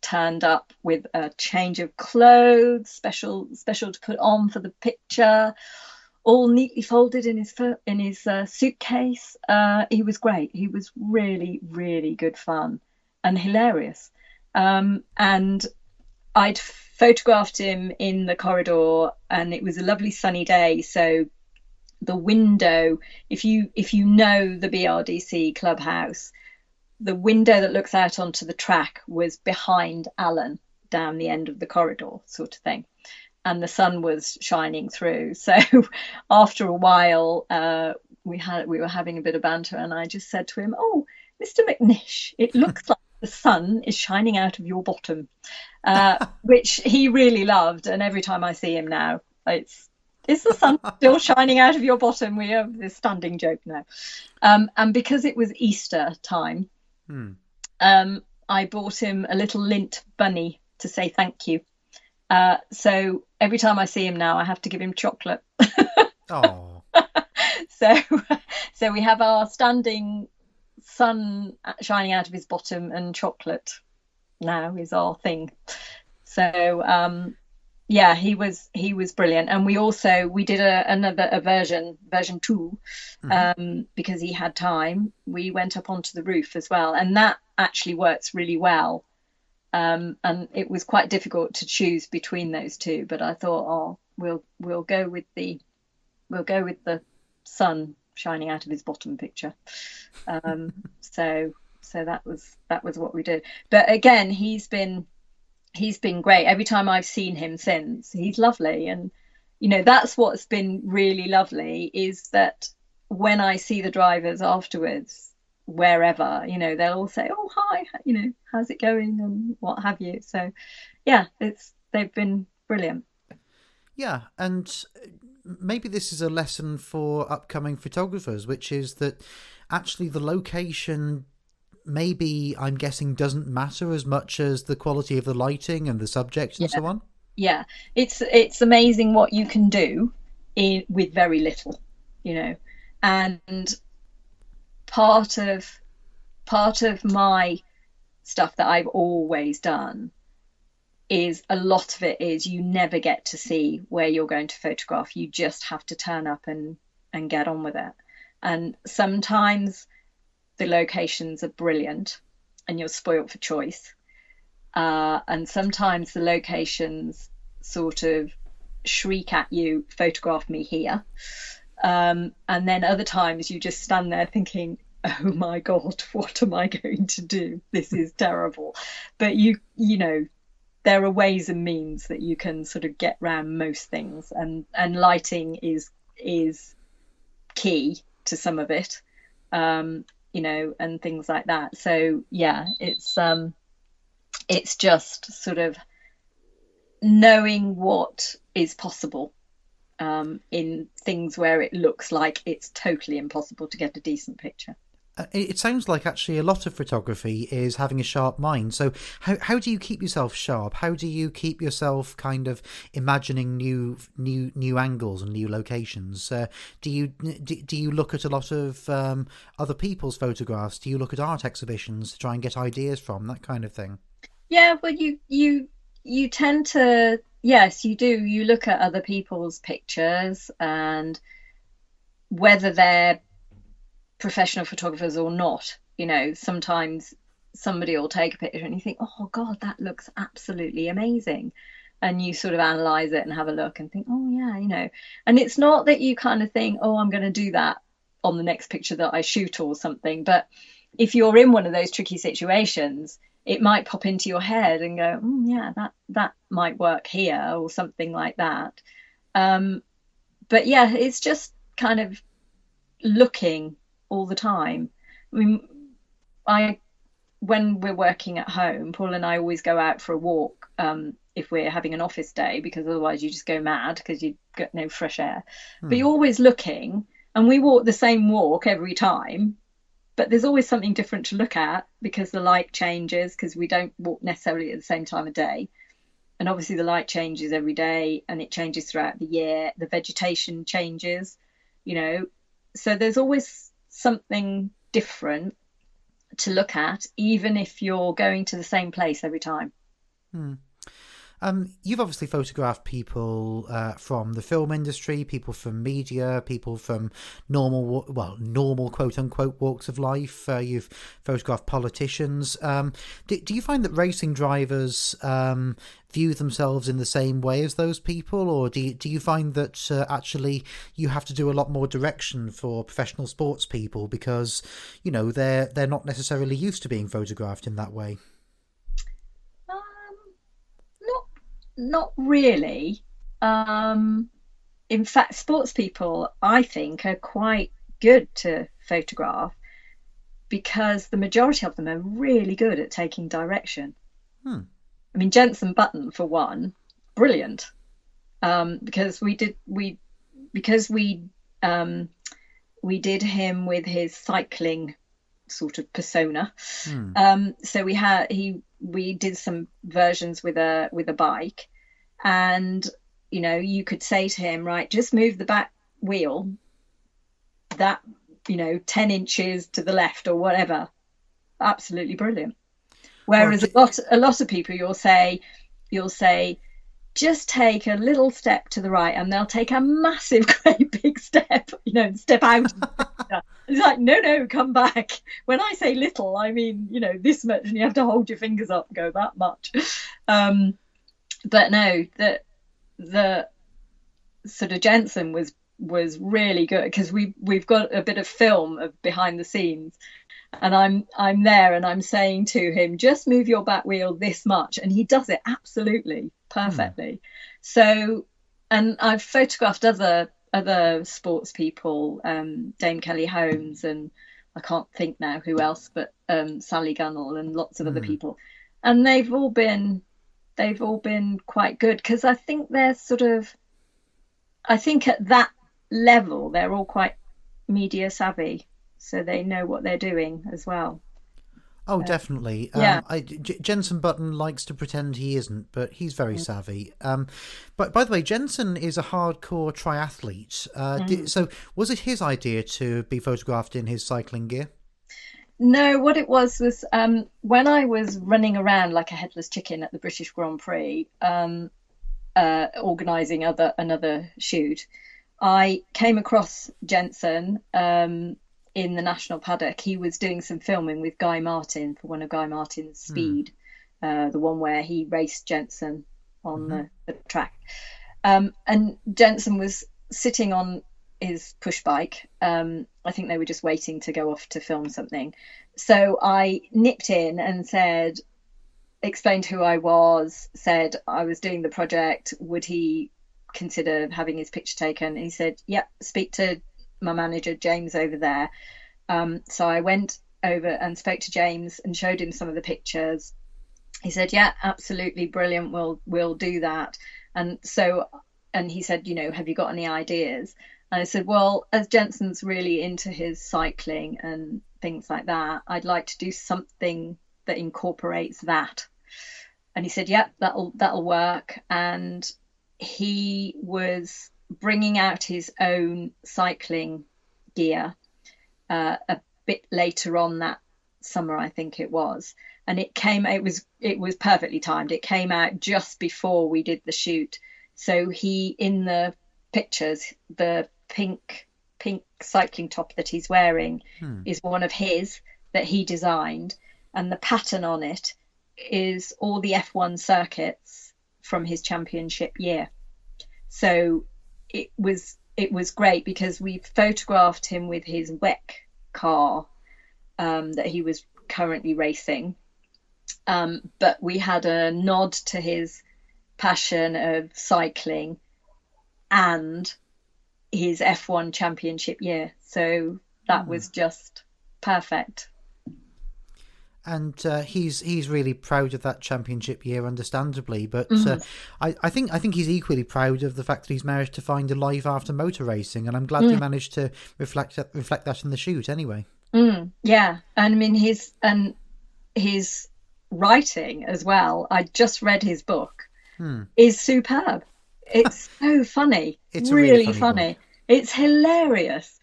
turned up with a change of clothes, special to put on for the picture, all neatly folded in his suitcase. He was great. He was really, really good fun and hilarious. And I'd photographed him in the corridor, and it was a lovely sunny day. So the window, if you know the BRDC clubhouse, the window that looks out onto the track was behind Alan, down the end of the corridor, sort of thing. And the sun was shining through. So after a while, we were having a bit of banter, and I just said to him, oh, Mr. McNish, it looks like the sun is shining out of your bottom, which he really loved. And every time I see him now, is the sun still shining out of your bottom? We have this standing joke now. And because it was Easter time, I bought him a little lint bunny to say thank you. So every time I see him now, I have to give him chocolate. Oh. So we have our standing sun shining out of his bottom and chocolate now is our thing. So yeah, he was brilliant. And we did another version 2, because he had time. We went up onto the roof as well, and that actually works really well. And it was quite difficult to choose between those two, but I thought, we'll go with the sun shining out of his bottom picture. So that was what we did. But again, he's been great. Every time I've seen him since, he's lovely. And that's what's been really lovely, is that when I see the drivers afterwards, wherever, they'll all say, oh, hi, how's it going, and what have you. So yeah, they've been brilliant. Yeah, and maybe this is a lesson for upcoming photographers, which is that actually the location, maybe, I'm guessing, doesn't matter as much as the quality of the lighting and the subject and so on. Yeah, it's amazing what you can do with very little, and part of my stuff that I've always done is, a lot of it is, you never get to see where you're going to photograph. You just have to turn up and get on with it. And sometimes the locations are brilliant and you're spoilt for choice. And sometimes the locations sort of shriek at you, photograph me here. And then other times you just stand there thinking, oh my God, what am I going to do? This is terrible. But you know, there are ways and means that you can sort of get around most things, and lighting is key to some of it, and things like that. So yeah, it's just sort of knowing what is possible in things where it looks like it's totally impossible to get a decent picture. It sounds like actually a lot of photography is having a sharp mind. So how do you keep yourself sharp? How do you keep yourself kind of imagining new angles and new locations? Do you look at a lot of other people's photographs? Do you look at art exhibitions to try and get ideas from, that kind of thing? Yeah, well, you tend to, yes, you do. You look at other people's pictures, and whether they're professional photographers or not, sometimes somebody will take a picture and you think, oh God, that looks absolutely amazing, and you sort of analyze it and have a look and think, oh yeah, and it's not that you kind of think, oh, I'm going to do that on the next picture that I shoot or something, but if you're in one of those tricky situations, it might pop into your head and go, yeah, that might work here, or something like that. But yeah, it's just kind of looking all the time. I mean, when we're working at home, Paul and I always go out for a walk if we're having an office day, because otherwise you just go mad because you get no fresh air. But you're always looking, and we walk the same walk every time, but there's always something different to look at because the light changes, because we don't walk necessarily at the same time of day. And obviously the light changes every day, and it changes throughout the year. The vegetation changes, so there's always something different to look at, even if you're going to the same place every time. You've obviously photographed people from the film industry, people from media, people from normal quote unquote walks of life. You've photographed politicians. Do you find that racing drivers view themselves in the same way as those people, or do you find that actually you have to do a lot more direction for professional sports people because they're not necessarily used to being photographed in that way? Not really. In fact, sports people, I think, are quite good to photograph because the majority of them are really good at taking direction. I mean, Jenson Button, for one, brilliant. Because we did him with his cycling sort of persona. So we did some versions with a bike, and you could say to him, right, just move the back wheel that 10 inches to the left or whatever. Absolutely brilliant. Whereas a lot of people, you'll say, just take a little step to the right, and they'll take a massive, great big step, step out. It's like, no, come back. When I say little, I mean, this much, and you have to hold your fingers up and go that much. But no, the sort of Jensen was really good, because we've got a bit of film of behind the scenes, and I'm there and I'm saying to him, just move your back wheel this much, and he does it absolutely perfectly. So, and I've photographed other sports people, Dame Kelly Holmes, and I can't think now who else, but Sally Gunnell and lots of other people, and they've all been quite good, because I think at that level they're all quite media savvy, so they know what they're doing as well. Oh, definitely. Yeah. Jensen Button likes to pretend he isn't, but he's very savvy. But by the way, Jensen is a hardcore triathlete. So was it his idea to be photographed in his cycling gear? No, what it was when I was running around like a headless chicken at the British Grand Prix, organising another shoot, I came across Jensen in the national paddock. He was doing some filming with Guy Martin for one of Guy Martin's Speed, the one where he raced Jensen on the track. And Jensen was sitting on his push bike. I think they were just waiting to go off to film something. So I nipped in and explained who I was, said I was doing the project, would he consider having his picture taken? And he said, yep, speak to my manager James over there. So I went over and spoke to James and showed him some of the pictures. He said, yeah, absolutely brilliant, we'll do that. And he said, have you got any ideas? And I said, well, as Jensen's really into his cycling and things like that, I'd like to do something that incorporates that. And he said, yeah, that'll work. And he was bringing out his own cycling gear a bit later on that summer, I think it was, and it was perfectly timed. It came out just before we did the shoot. So in the pictures, the pink cycling top that he's wearing is one of his that he designed, and the pattern on it is all the F1 circuits from his championship year. So it was great, because we photographed him with his WEC car that he was currently racing, but we had a nod to his passion of cycling and his F1 championship year, so that was just perfect. And he's really proud of that championship year, understandably. But I think he's equally proud of the fact that he's managed to find a life after motor racing, and I'm glad he managed to reflect that in the shoot. Anyway. Yeah, and I mean his writing as well. I just read his book. Is superb. It's so funny. It's really funny. It's hilarious.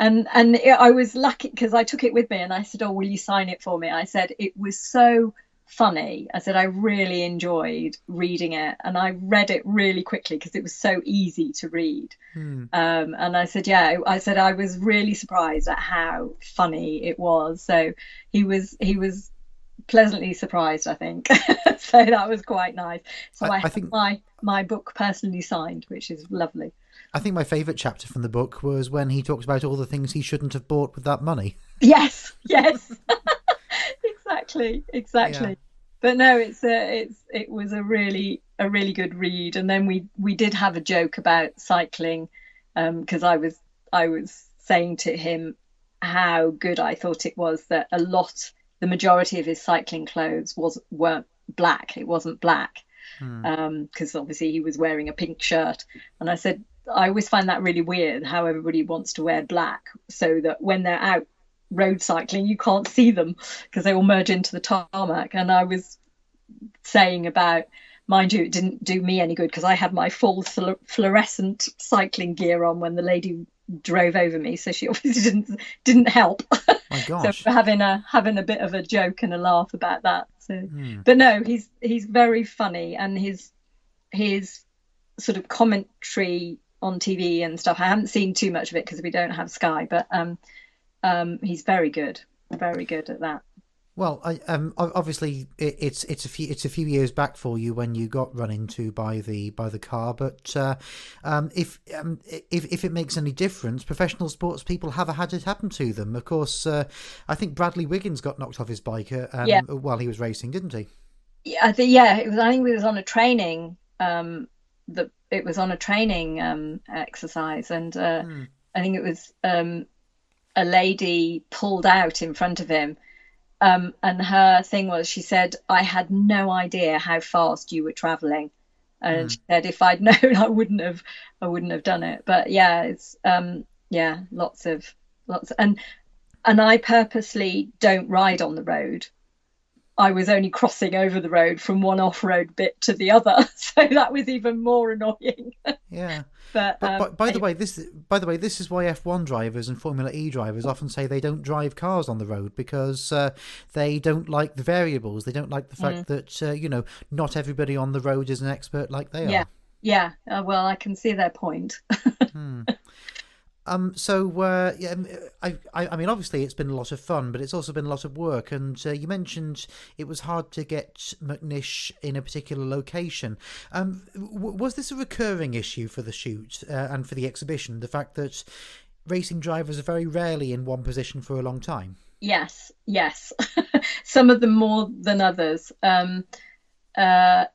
And I was lucky because I took it with me and I said, oh, will you sign it for me? I said, it was so funny. I said, I really enjoyed reading it. And I read it really quickly because it was so easy to read. And I said, yeah, I was really surprised at how funny it was. So he was pleasantly surprised, I think. So that was quite nice. So I think my book personally signed, which is lovely. I think my favourite chapter from the book was when he talks about all the things he shouldn't have bought with that money. Yes. Exactly. Yeah. But no, it was a really good read. And then we did have a joke about cycling, because I was saying to him how good I thought it was that the majority of his cycling clothes weren't black. It wasn't black, because obviously he was wearing a pink shirt. And I said, I always find that really weird how everybody wants to wear black so that when they're out road cycling you can't see them because they all merge into the tarmac. And I was saying about, mind you, it didn't do me any good because I had my full fluorescent cycling gear on when the lady drove over me, so she obviously didn't help. My So gosh. we're having a bit of a joke and a laugh about that. So, Hmm. but no, he's very funny, and his sort of commentary on TV and stuff. I haven't seen too much of it because we don't have Sky, but he's very good at that. Well, obviously it's a few years back for you when you got run into by the car, but if it makes any difference, professional sports people have had it happen to them. Of course, I think Bradley Wiggins got knocked off his bike Yeah, while he was racing, didn't he? yeah, I think it was on a training it was on a training exercise, and Hmm. I think it was a lady pulled out in front of him. And her thing was, she said, I had no idea how fast you were traveling. And Hmm. she said, if I'd known, I wouldn't have done it. But yeah, it's yeah, lots, and I purposely don't ride on the road. I was only crossing over the road from one off-road bit to the other, so that was even more annoying. Yeah. But But by the anyway, way, this is why F1 drivers and Formula E drivers often say they don't drive cars on the road because they don't like the variables. They don't like the fact that not everybody on the road is an expert like they yeah, are. yeah. Well, I can see their point. Hmm. Yeah, I mean, obviously it's been a lot of fun, but it's also been a lot of work. And you mentioned it was hard to get McNish in a particular location. Was this a recurring issue for the shoot and for the exhibition? The fact that racing drivers are very rarely in one position for a long time. Yes, yes. Some of them more than others. Uh,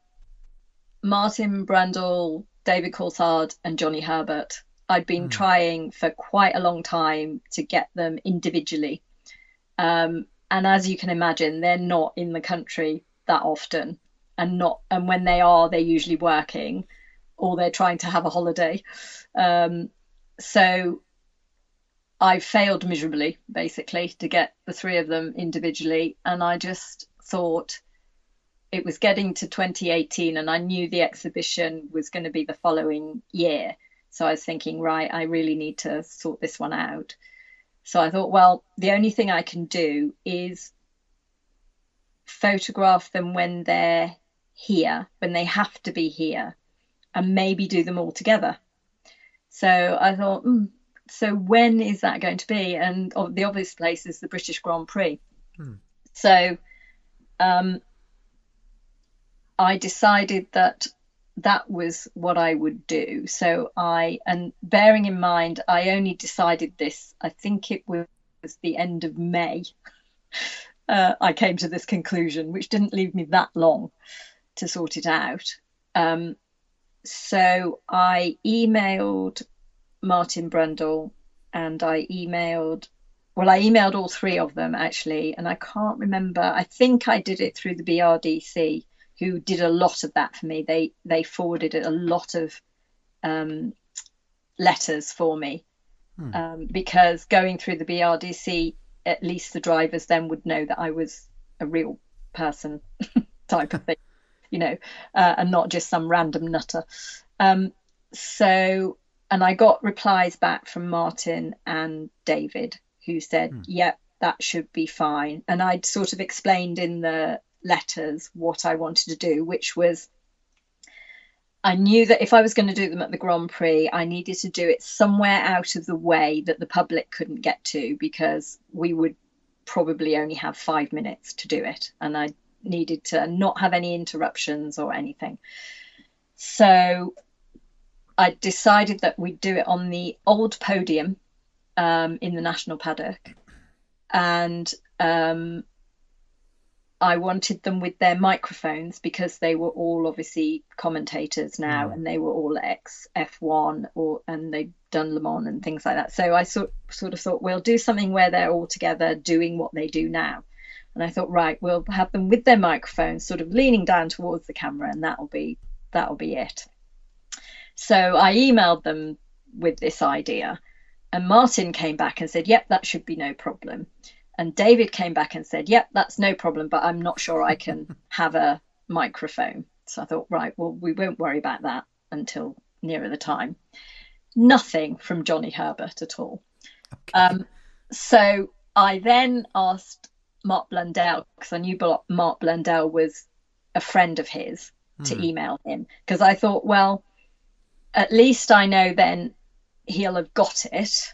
Martin Brundle, David Coulthard, and Johnny Herbert. I'd been Hmm. trying for quite a long time to get them individually. And as you can imagine, they're not in the country that often, and when they are, they're usually working or they're trying to have a holiday. So I failed miserably, basically, to get the three of them individually. And I just thought it was getting to 2018, and I knew the exhibition was going to be the following year. So I was thinking, right, I really need to sort this one out. So I thought, well, the only thing I can do is photograph them when they're here, when they have to be here, and maybe do them all together. So I thought, so when is that going to be? And the obvious place is the British Grand Prix. Hmm. So I decided that that was what I would do. So and bearing in mind, I only decided this, I think it was the end of May. I came to this conclusion, which didn't leave me that long to sort it out. So I emailed Martin Brundle, and I emailed all three of them actually, and I can't remember. I think I did it through the BRDC, who did a lot of that for me. They forwarded a lot of letters for me, because going through the BRDC, at least the drivers then would know that I was a real person type of thing, and not just some random nutter. So, and I got replies back from Martin and David, who said, yep, that should be fine. And I'd sort of explained in the letters what I wanted to do, which was, I knew that if I was going to do them at the Grand Prix, I needed to do it somewhere out of the way that the public couldn't get to, because we would probably only have 5 minutes to do it. And I needed to not have any interruptions or anything. So I decided that we'd do it on the old podium in the National Paddock. And I wanted them with their microphones, because they were all obviously commentators now, and they were all ex F1 and they'd done Le Mans and things like that. So I sort of thought, we'll do something where they're all together doing what they do now. And I thought, right, we'll have them with their microphones sort of leaning down towards the camera, and that'll be it. So I emailed them with this idea, and Martin came back and said, yep, that should be no problem. And David came back and said, yep, that's no problem, but I'm not sure I can have a microphone. So I thought, right, well, we won't worry about that until nearer the time. nothing from Johnny Herbert at all. Okay. So I then asked Mark Blundell, because I knew Mark Blundell was a friend of his, to email him, because I thought, well, at least I know then he'll have got it,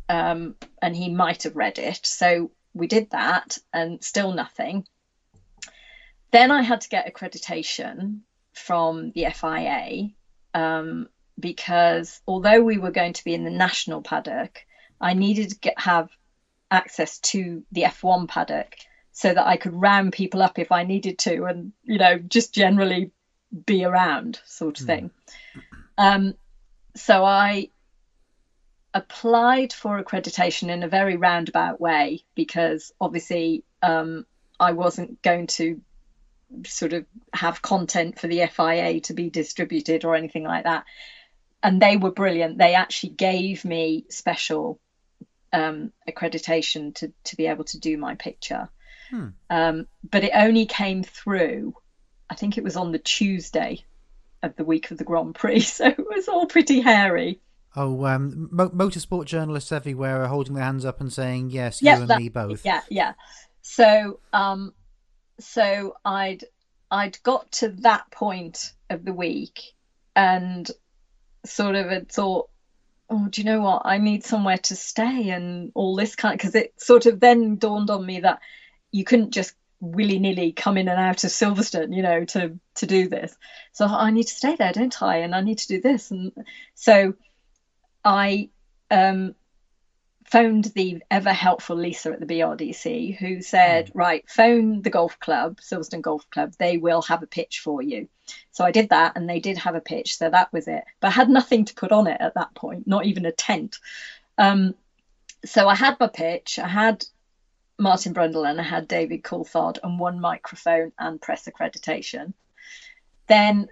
and he might have read it. So we did that, and still nothing. Then I had to get accreditation from the FIA, because although we were going to be in the national paddock, I needed to have access to the F1 paddock so that I could round people up if I needed to, and just generally be around, sort of thing. So I applied for accreditation in a very roundabout way, because obviously I wasn't going to sort of have content for the FIA to be distributed or anything like that. And they were brilliant. They actually gave me special accreditation to be able to do my picture. But it only came through, I think it was on the Tuesday of the week of the Grand Prix, so it was all pretty hairy. Oh, motorsport journalists everywhere are holding their hands up and saying, yes, you and me both. Yeah. So I'd got to that point of the week and sort of had thought, oh, do you know what? I need somewhere to stay and all this kind, because it sort of then dawned on me that you couldn't just willy-nilly come in and out of Silverstone, to do this. So I need to stay there, don't I? And I need to do this. And so I phoned the ever helpful Lisa at the BRDC, who said, right, phone the golf club, Silverstone Golf Club, they will have a pitch for you. So I did that, and they did have a pitch, so that was it. But I had nothing to put on it at that point, not even a tent. So I had my pitch, I had Martin Brundle and I had David Coulthard and one microphone and press accreditation. Then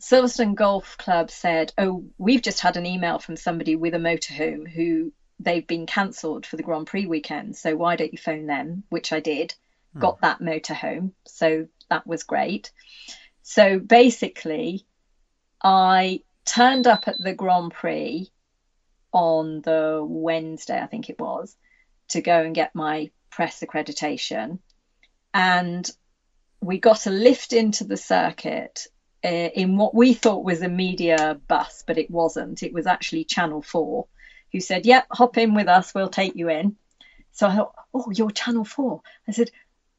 Silverstone Golf Club said, oh, we've just had an email from somebody with a motorhome who they've been cancelled for the Grand Prix weekend, so why don't you phone them? Which I did, got that motorhome, so that was great. So basically I turned up at the Grand Prix on the Wednesday, I think it was, to go and get my press accreditation, and we got a lift into the circuit in what we thought was a media bus, but it wasn't. It was actually Channel 4, who said, yep, hop in with us, we'll take you in. So I thought, oh, you're Channel 4. I said,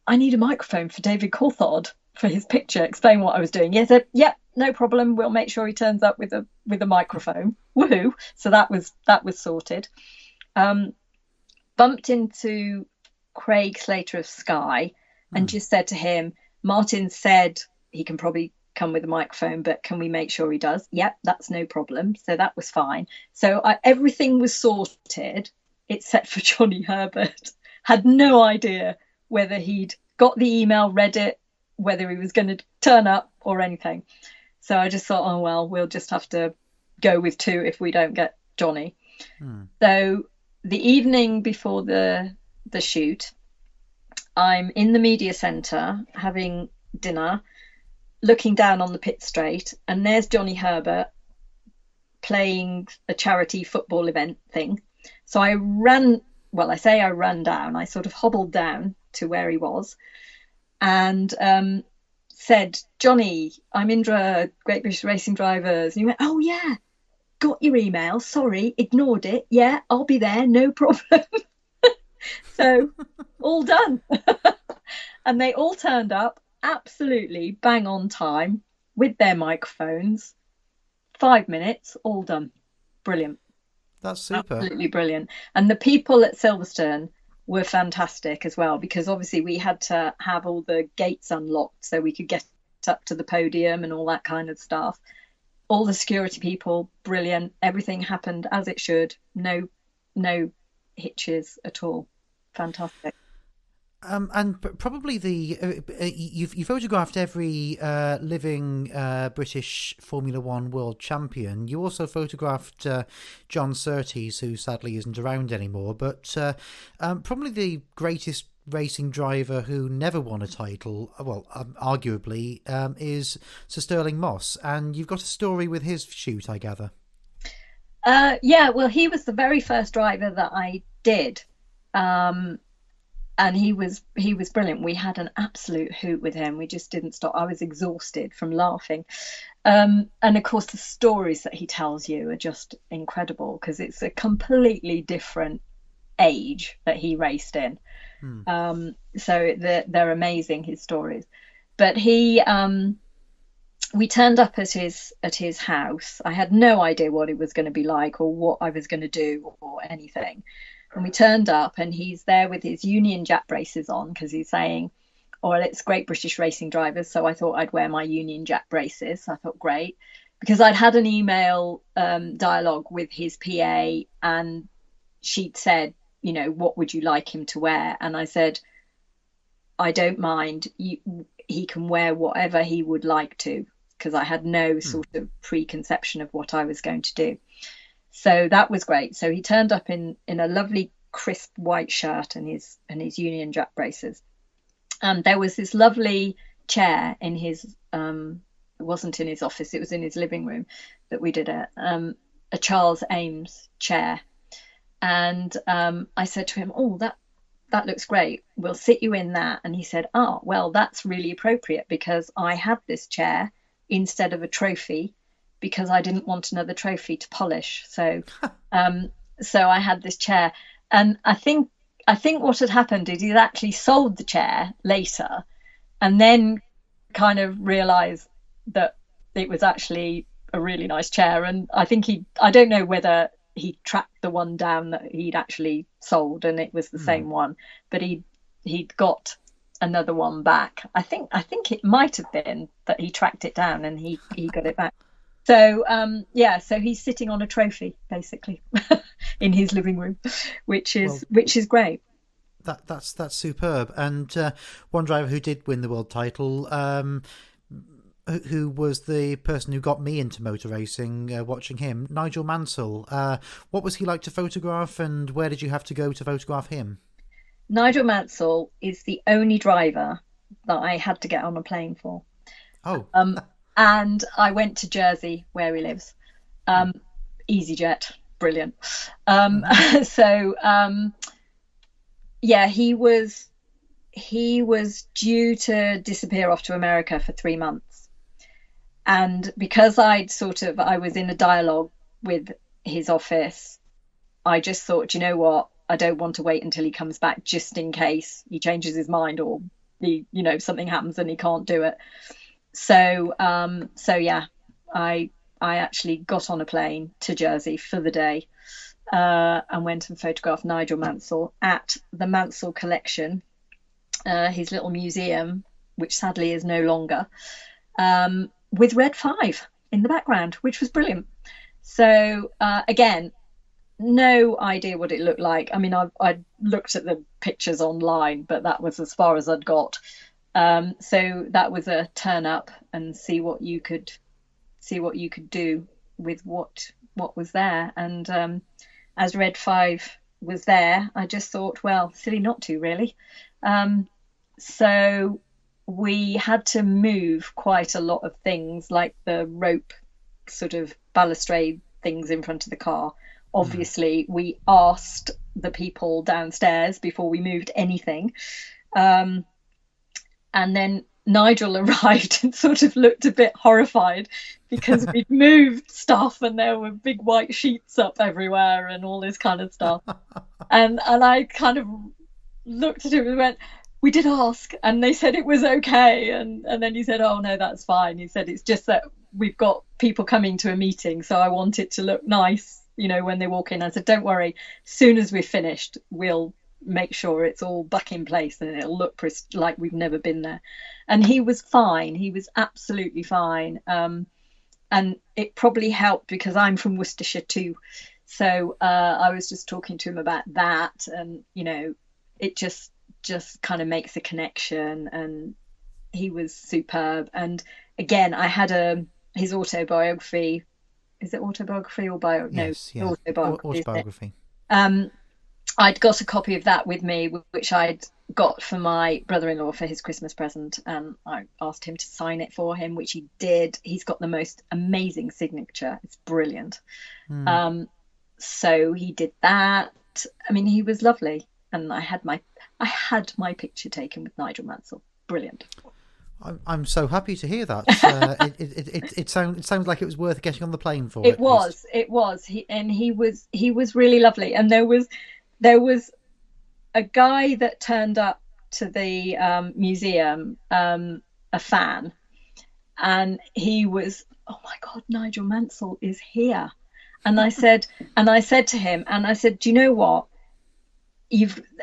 I need a microphone for David Coulthard for his picture, explain what I was doing. He said, yep, no problem, we'll make sure he turns up with a microphone. Woohoo. So that was sorted. Bumped into Craig Slater of Sky and just said to him, Martin said he can probably come with a microphone, but can we make sure he does? Yep, that's no problem. So that was fine. So everything was sorted except for Johnny Herbert. Had no idea whether he'd got the email, read it, whether he was going to turn up or anything. So I just thought, oh, well, we'll just have to go with two if we don't get Johnny. So the evening before the shoot, I'm in the media centre having dinner, looking down on the pit straight, and there's Johnny Herbert playing a charity football event thing. So I ran down, I sort of hobbled down to where he was and said, Johnny, I'm Indira, Great British Racing Drivers. And he went, oh yeah, got your email, sorry, ignored it, yeah, I'll be there, no problem. So all done. And they all turned up absolutely bang on time with their microphones. 5 minutes, all done. Brilliant. That's super. Absolutely brilliant. And the people at Silverstone were fantastic as well, because obviously we had to have all the gates unlocked so we could get up to the podium and all that kind of stuff. All the security people, brilliant. Everything happened as it should. No hitches at all. Fantastic. And probably you photographed every living British Formula One world champion. You also photographed John Surtees, who sadly isn't around anymore, but probably the greatest racing driver who never won a title, well, arguably, is Sir Stirling Moss. And you've got a story with his shoot, I gather. Yeah, well, he was the very first driver that I did. Um, and he was brilliant. We had an absolute hoot with him. We just didn't stop. I was exhausted from laughing. And of course, the stories that he tells you are just incredible because it's a completely different age that he raced in. So they're amazing, his stories. But we turned up at his house. I had no idea what it was going to be like or what I was going to do or anything. And we turned up and he's there with his Union Jack braces on because he's saying, oh, well, it's Great British Racing Drivers. So I thought I'd wear my Union Jack braces. I thought, great. Because I'd had an email dialogue with his PA and she'd said, what would you like him to wear? And I said, I don't mind. He can wear whatever he would like to, because I had no sort of preconception of what I was going to do. So that was great. So he turned up in a lovely crisp white shirt and his Union Jack braces. And there was this lovely chair in his, it wasn't in his office, it was in his living room that we did it, a Charles Ames chair. And I said to him, oh, that looks great. We'll sit you in that. And he said, oh, well, that's really appropriate because I had this chair instead of a trophy because I didn't want another trophy to polish. So so I had this chair. And I think what had happened is he'd actually sold the chair later and then kind of realised that it was actually a really nice chair. And I think I don't know whether he tracked the one down that he'd actually sold and it was the same one, but he'd got another one back. I think it might have been that he tracked it down and he got it back. So so he's sitting on a trophy basically in his living room, which is great. That's superb. And one driver who did win the world title, who was the person who got me into motor racing, watching him, Nigel Mansell. What was he like to photograph and where did you have to go to photograph him? Nigel Mansell is the only driver that I had to get on a plane for. Oh. And I went to Jersey where he lives. EasyJet, brilliant. He was due to disappear off to America for 3 months. And because I was in a dialogue with his office, I just thought, you know what, I don't want to wait until he comes back just in case he changes his mind or something happens and he can't do it. So I actually got on a plane to Jersey for the day and went and photographed Nigel Mansell at the Mansell Collection, his little museum, which sadly is no longer, with Red 5 in the background, which was brilliant. So again, no idea what it looked like. I mean, I looked at the pictures online, but that was as far as I'd got. So that was a turn up and see what you could do with what was there. And as Red 5 was there, I just thought, well, silly not to, really. So we had to move quite a lot of things, like the rope sort of balustrade things in front of the car. Obviously, we asked the people downstairs before we moved anything. And then Nigel arrived and sort of looked a bit horrified because we'd moved stuff and there were big white sheets up everywhere and all this kind of stuff. And I kind of looked at him and went, we did ask and they said it was okay. And then he said, oh, no, that's fine. He said, it's just that we've got people coming to a meeting, so I want it to look nice, when they walk in. I said, don't worry, as soon as we've finished, we'll make sure it's all back in place and it'll look like we've never been there. And he was fine. He was absolutely fine. And it probably helped because I'm from Worcestershire too. So I was just talking to him about that, and it just kind of makes a connection. And he was superb. And again, I had his autobiography. Is it autobiography or bio? Yes, no, yeah. Autobiography. I'd got a copy of that with me, which I'd got for my brother-in-law for his Christmas present, and I asked him to sign it for him, which he did. He's got the most amazing signature. It's brilliant. So he did that. I mean, he was lovely, and I had my picture taken with Nigel Mansell. Brilliant. I'm so happy to hear that. It sounds like it was worth getting on the plane for, It at least. was, it was. He was really lovely, and there was a guy that turned up to the museum, a fan, and he was, oh my God, Nigel Mansell is here. And I said to him, and I said, do you know what?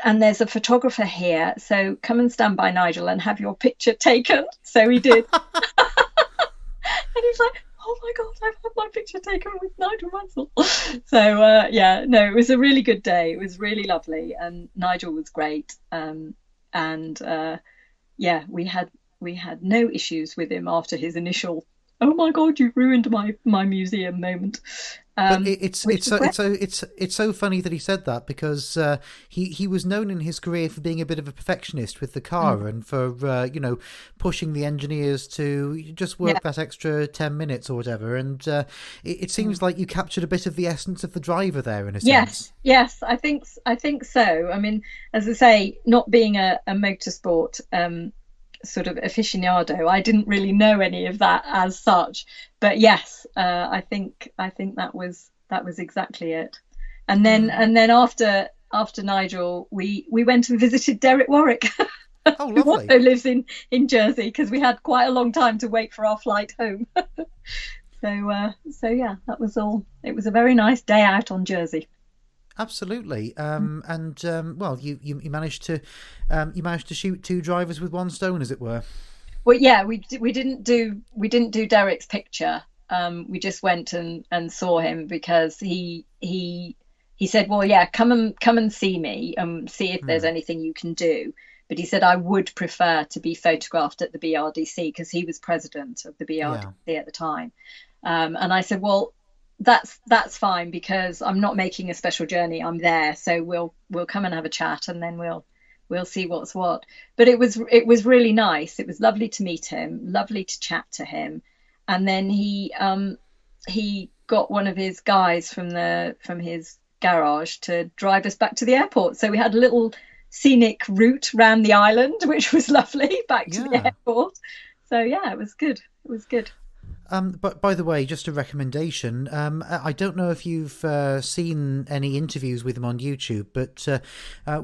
And there's a photographer here, so come and stand by Nigel and have your picture taken. So he did. And he's like, oh my God, I've had my picture taken with Nigel Mansell. So yeah, no, it was a really good day. It was really lovely, and Nigel was great. And yeah, we had no issues with him after his initial, oh my God, you've ruined my museum moment. But Which was great. it's so funny that he said that, because he was known in his career for being a bit of a perfectionist with the car, and for pushing the engineers to just work Yeah. that extra 10 minutes or whatever. And it seems like you captured a bit of the essence of the driver there, in a Yes, sense. yes, I think so. I mean, as I say, not being a motorsport sort of aficionado, I didn't really know any of that as such. But yes, I think that was exactly it. And then after Nigel, we went and visited Derek Warwick, Oh, who lovely. also lives in Jersey, because we had quite a long time to wait for our flight home. So yeah, that was all. It was a very nice day out on Jersey. Absolutely. And well, you managed to shoot two drivers with one stone, as it were. Well, yeah, we didn't do Derek's picture. We just went and saw him, because he said, well, yeah, come and see me and see if there's anything you can do. But he said, I would prefer to be photographed at the BRDC, because he was president of the Yeah. BRDC at the time. And I said, well, that's fine, because I'm not making a special journey. I'm there, so we'll come and have a chat, and then we'll see what's what. But it was really nice. It was lovely to meet him, lovely to chat to him, and then he got one of his guys from his garage to drive us back to the airport. So we had a little scenic route round the island, which was lovely, back to the Yeah. airport. So yeah, it was good. It was good. But by the way, just a recommendation. I don't know if you've seen any interviews with him on YouTube, but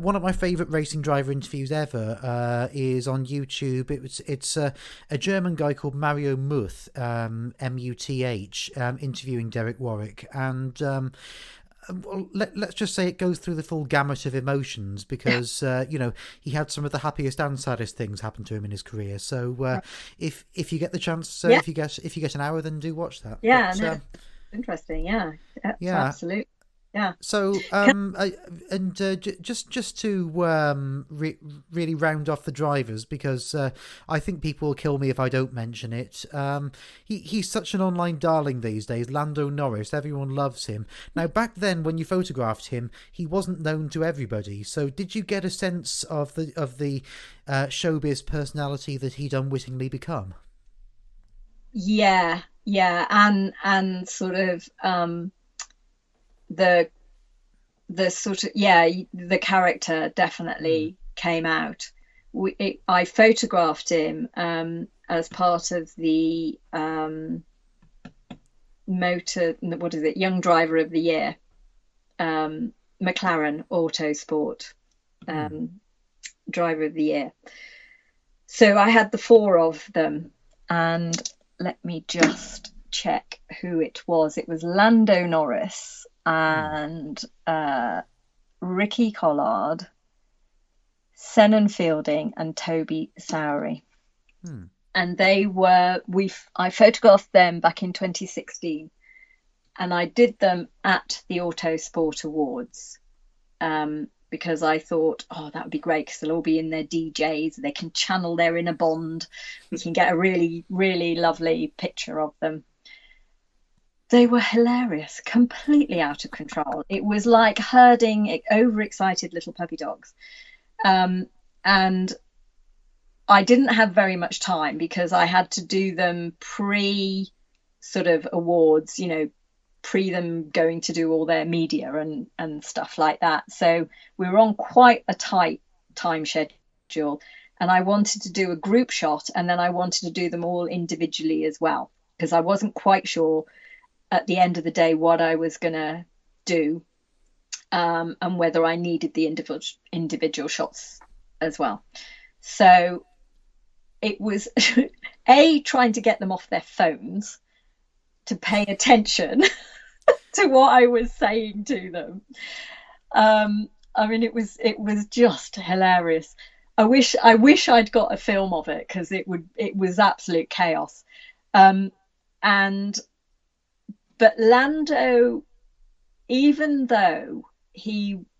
one of my favourite racing driver interviews ever is on YouTube. It's a German guy called Mario Muth, Muth, interviewing Derek Warwick, and well, let's just say it goes through the full gamut of emotions, because he had some of the happiest and saddest things happen to him in his career. So if you get the chance, Yeah, if you get an hour, then do watch that. yeah, But no, interesting. Yeah, yeah. absolutely. Yeah. So, Can- just to really round off the drivers, because I think people will kill me if I don't mention it. He's such an online darling these days, Lando Norris. Everyone loves him. Now, back then when you photographed him, he wasn't known to everybody. So, did you get a sense of the showbiz personality that he'd unwittingly become? Yeah, yeah, and sort of the the sort of, yeah, the character definitely came out. I photographed him as part of the motor, what is it, Young Driver of the Year, McLaren Autosport Driver of the Year. So I had the four of them, and let me just check who it was. It was Lando Norris and Ricky Collard, Senan Fielding, and Toby Sowery. And I photographed them back in 2016, and I did them at the Autosport Awards, because I thought, oh, that would be great, because they'll all be in their DJs, they can channel their inner Bond, we can get a really, really lovely picture of them. They were hilarious, completely out of control. It was like herding overexcited little puppy dogs. And I didn't have very much time, because I had to do them pre sort of awards, pre them going to do all their media and stuff like that. So we were on quite a tight time schedule, and I wanted to do a group shot, and then I wanted to do them all individually as well, because I wasn't quite sure at the end of the day what I was going to do, and whether I needed the individual shots as well. So it was trying to get them off their phones to pay attention to what I was saying to them. I mean, it was just hilarious. I wish I'd got a film of it, because it was absolute chaos. But Lando, even though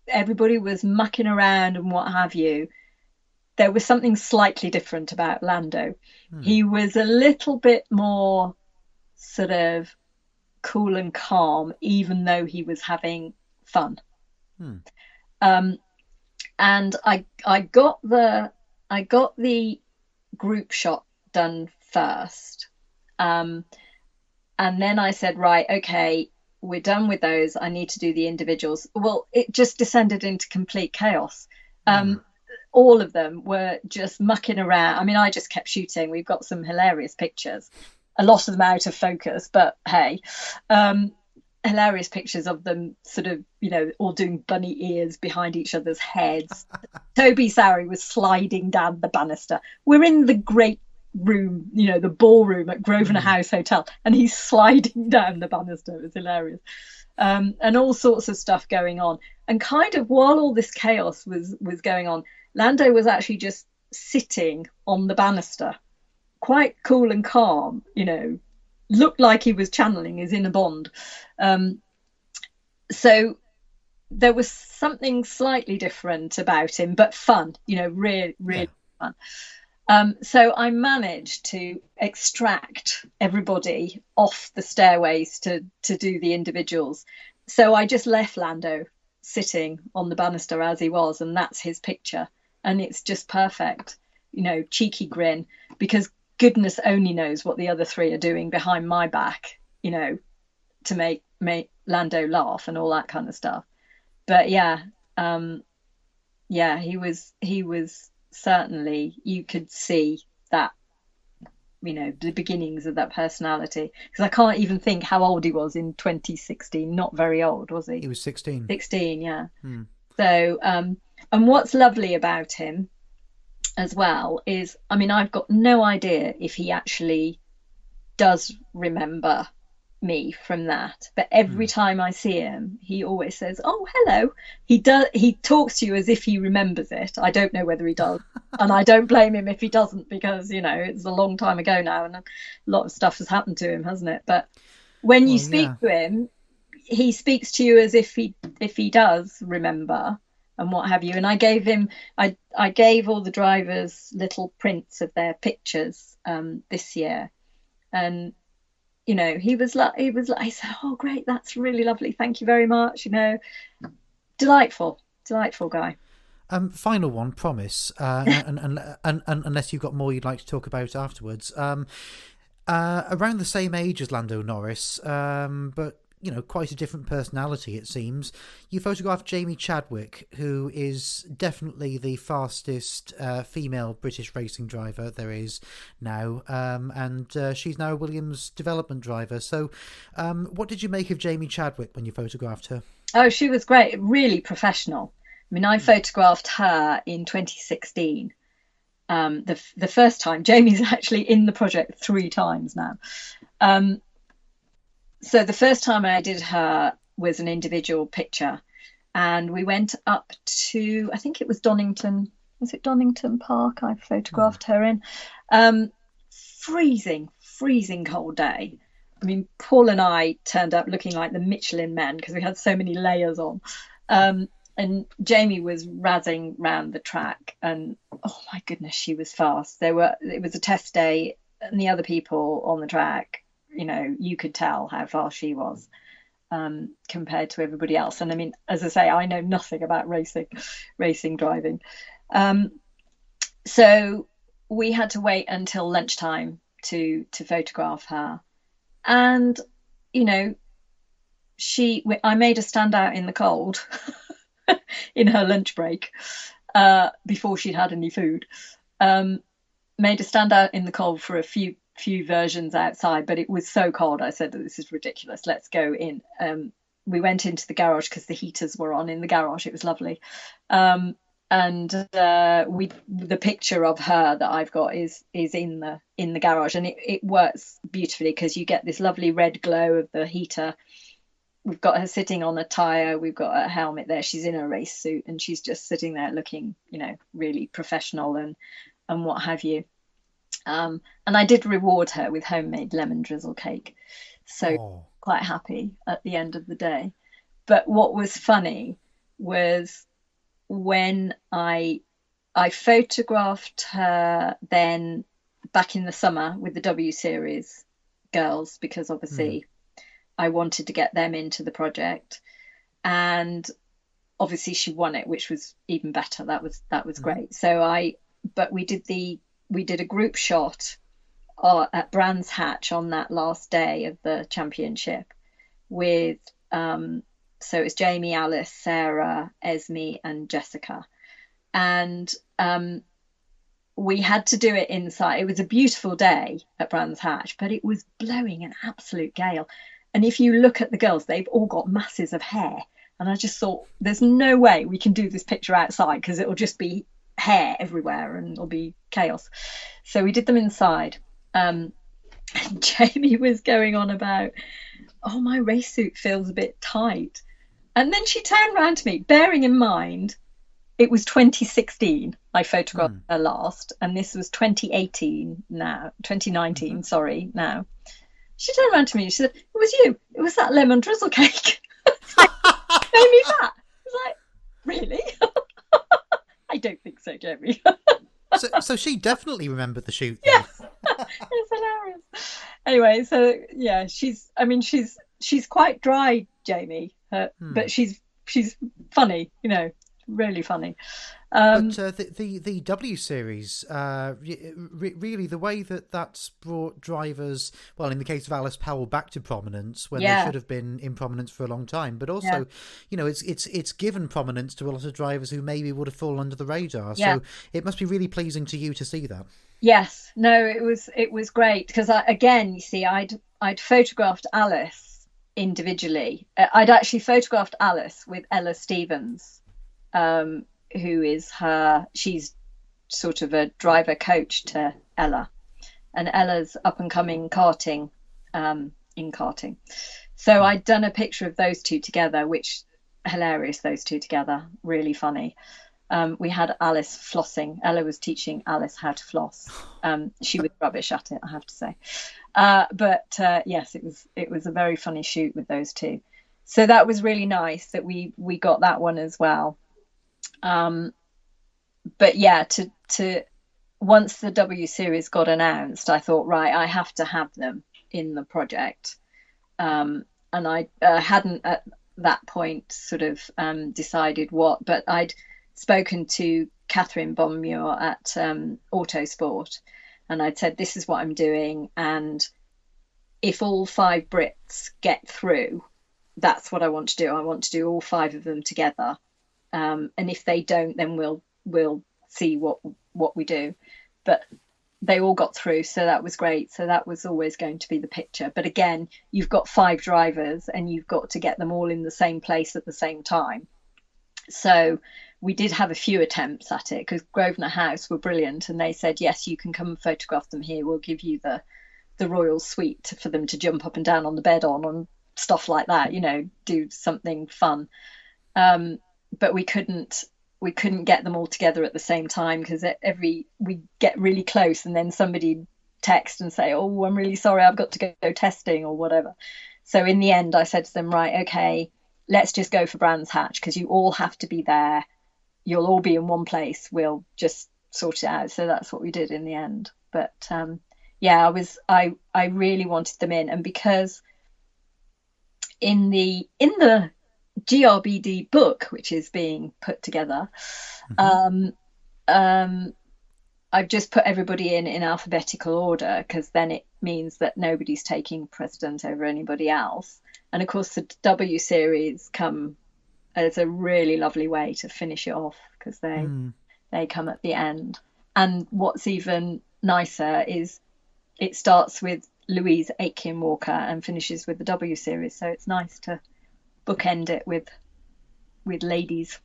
everybody was mucking around and what have you, there was something slightly different about Lando. He was a little bit more sort of cool and calm, even though he was having fun. And I got the group shot done first, and then I said, right, okay, we're done with those. I need to do the individuals. Well, it just descended into complete chaos. All of them were just mucking around. I mean, I just kept shooting. We've got some hilarious pictures, a lot of them out of focus, but hey, hilarious pictures of them sort of, all doing bunny ears behind each other's heads. Toby Sowry was sliding down the banister. We're in the great room, the ballroom at Grosvenor House Hotel, and he's sliding down the banister. It was hilarious. And all sorts of stuff going on. And kind of while all this chaos was going on, Lando was actually just sitting on the banister, quite cool and calm, looked like he was channeling his inner Bond. So there was something slightly different about him, but fun, really fun. So I managed to extract everybody off the stairways to do the individuals. So I just left Lando sitting on the banister as he was, and that's his picture. And it's just perfect, cheeky grin, because goodness only knows what the other three are doing behind my back, to make Lando laugh and all that kind of stuff. But he was certainly, you could see that, the beginnings of that personality, because I can't even think how old he was in 2016. Not very old, was he? He was 16. 16, yeah. So, and what's lovely about him as well is, I mean, I've got no idea if he actually does remember me from that, but every time I see him, he always says, "Oh, hello." He talks to you as if he remembers it. I don't know whether he does, and I don't blame him if he doesn't, because it's a long time ago now, and a lot of stuff has happened to him, hasn't it? But when you speak to him, he speaks to you as if he does remember and what have you. And I gave him, I gave all the drivers little prints of their pictures this year, and he was like, he said, "Oh, great, that's really lovely, thank you very much." Delightful guy. Final one, promise. And unless you've got more you'd like to talk about afterwards. Around the same age as Lando Norris, but quite a different personality, it seems. You photographed Jamie Chadwick, who is definitely the fastest female British racing driver there is now, and she's now a Williams development driver. So what did you make of Jamie Chadwick when you photographed her? Oh, she was great, really professional. I mean, I photographed her in 2016. The first time. Jamie's actually in the project 3 times now. So the first time I did her was an individual picture, and we went up to, I think it was Donington. Was it Donington Park I photographed her in? Freezing cold day. I mean, Paul and I turned up looking like the Michelin men because we had so many layers on. And Jamie was razzing round the track, and oh my goodness, she was fast. It was a test day, and the other people on the track, you could tell how fast she was compared to everybody else. And I mean, as I say, I know nothing about racing driving. So we had to wait until lunchtime to photograph her. And, I made her stand out in the cold in her lunch break before she'd had any food. Made her stand out in the cold for a few versions outside, but it was so cold. I said, this is ridiculous. Let's go in. We went into the garage because the heaters were on in the garage. It was lovely. And the picture of her that I've got is in the garage, and it works beautifully because you get this lovely red glow of the heater. We've got her sitting on a tire. We've got a helmet there. She's in a race suit, and she's just sitting there looking, really professional and what have you. And I did reward her with homemade lemon drizzle cake, so quite happy at the end of the day. But what was funny was when I photographed her then back in the summer with the W Series girls, because obviously I wanted to get them into the project, and obviously she won it, which was even better. That was great. So we did a group shot at Brands Hatch on that last day of the championship with so it was Jamie, Alice, Sarah, Esme and Jessica, and we had to do it inside. It was a beautiful day at Brands Hatch, but it was blowing an absolute gale, and if you look at the girls, they've all got masses of hair, and I just thought there's no way we can do this picture outside because it'll just be hair everywhere and it'll be chaos. So we did them inside. And Jamie was going on about, oh, my race suit feels a bit tight. And then she turned around to me, bearing in mind it was 2016 I photographed her last, and this was 2019 sorry now. She turned around to me and she said, it was you, it was that lemon drizzle cake. Made me fat. I was like, really? I don't think so, Jamie. So she definitely remembered the shoot then. Yes. It's hilarious. Anyway, so yeah, she's quite dry, Jamie, but she's funny, really funny. But the W Series, really the way that's brought drivers, well, in the case of Alice Powell, back to prominence when they should have been in prominence for a long time, but also, it's given prominence to a lot of drivers who maybe would have fallen under the radar. So it must be really pleasing to you to see that. Yes, no, it was great because I'd photographed Alice individually. I'd actually photographed Alice with Ella Stevens, who is she's sort of a driver coach to Ella, and Ella's up and coming karting, in karting. So I'd done a picture of those two together, which hilarious, those two together, really funny. We had Alice flossing. Ella was teaching Alice how to floss. She was rubbish at it, I have to say. But yes, it was a very funny shoot with those two. So that was really nice that we got that one as well. But yeah, to once the W Series got announced, I thought, right, I have to have them in the project. And I hadn't at that point sort of decided what, but I'd spoken to Catherine Bonmuir at Autosport, and I'd said, this is what I'm doing, and if all 5 Brits get through, that's what I want to do. I want to do all 5 of them together. And if they don't, then we'll see what we do. But they all got through, so that was great. So that was always going to be the picture. But again, you've got 5 drivers and you've got to get them all in the same place at the same time. So we did have a few attempts at it because Grosvenor House were brilliant, and they said, yes, you can come and photograph them here. We'll give you the royal suite for them to jump up and down on the bed on and stuff like that, do something fun. But we couldn't get them all together at the same time because we get really close and then somebody text and say, oh, I'm really sorry, I've got to go testing or whatever. So in the end, I said to them, right, okay, let's just go for Brands Hatch because you all have to be there. You'll all be in one place. We'll just sort it out. So that's what we did in the end. But yeah, I really wanted them in, and because in the GRBD book, which is being put together, I've just put everybody in alphabetical order, because then it means that nobody's taking precedent over anybody else. And of course, the W series come as a really lovely way to finish it off, because they come at the end. And what's even nicer is it starts with Louise Aitken Walker and finishes with the W series. So it's nice to bookend it with ladies.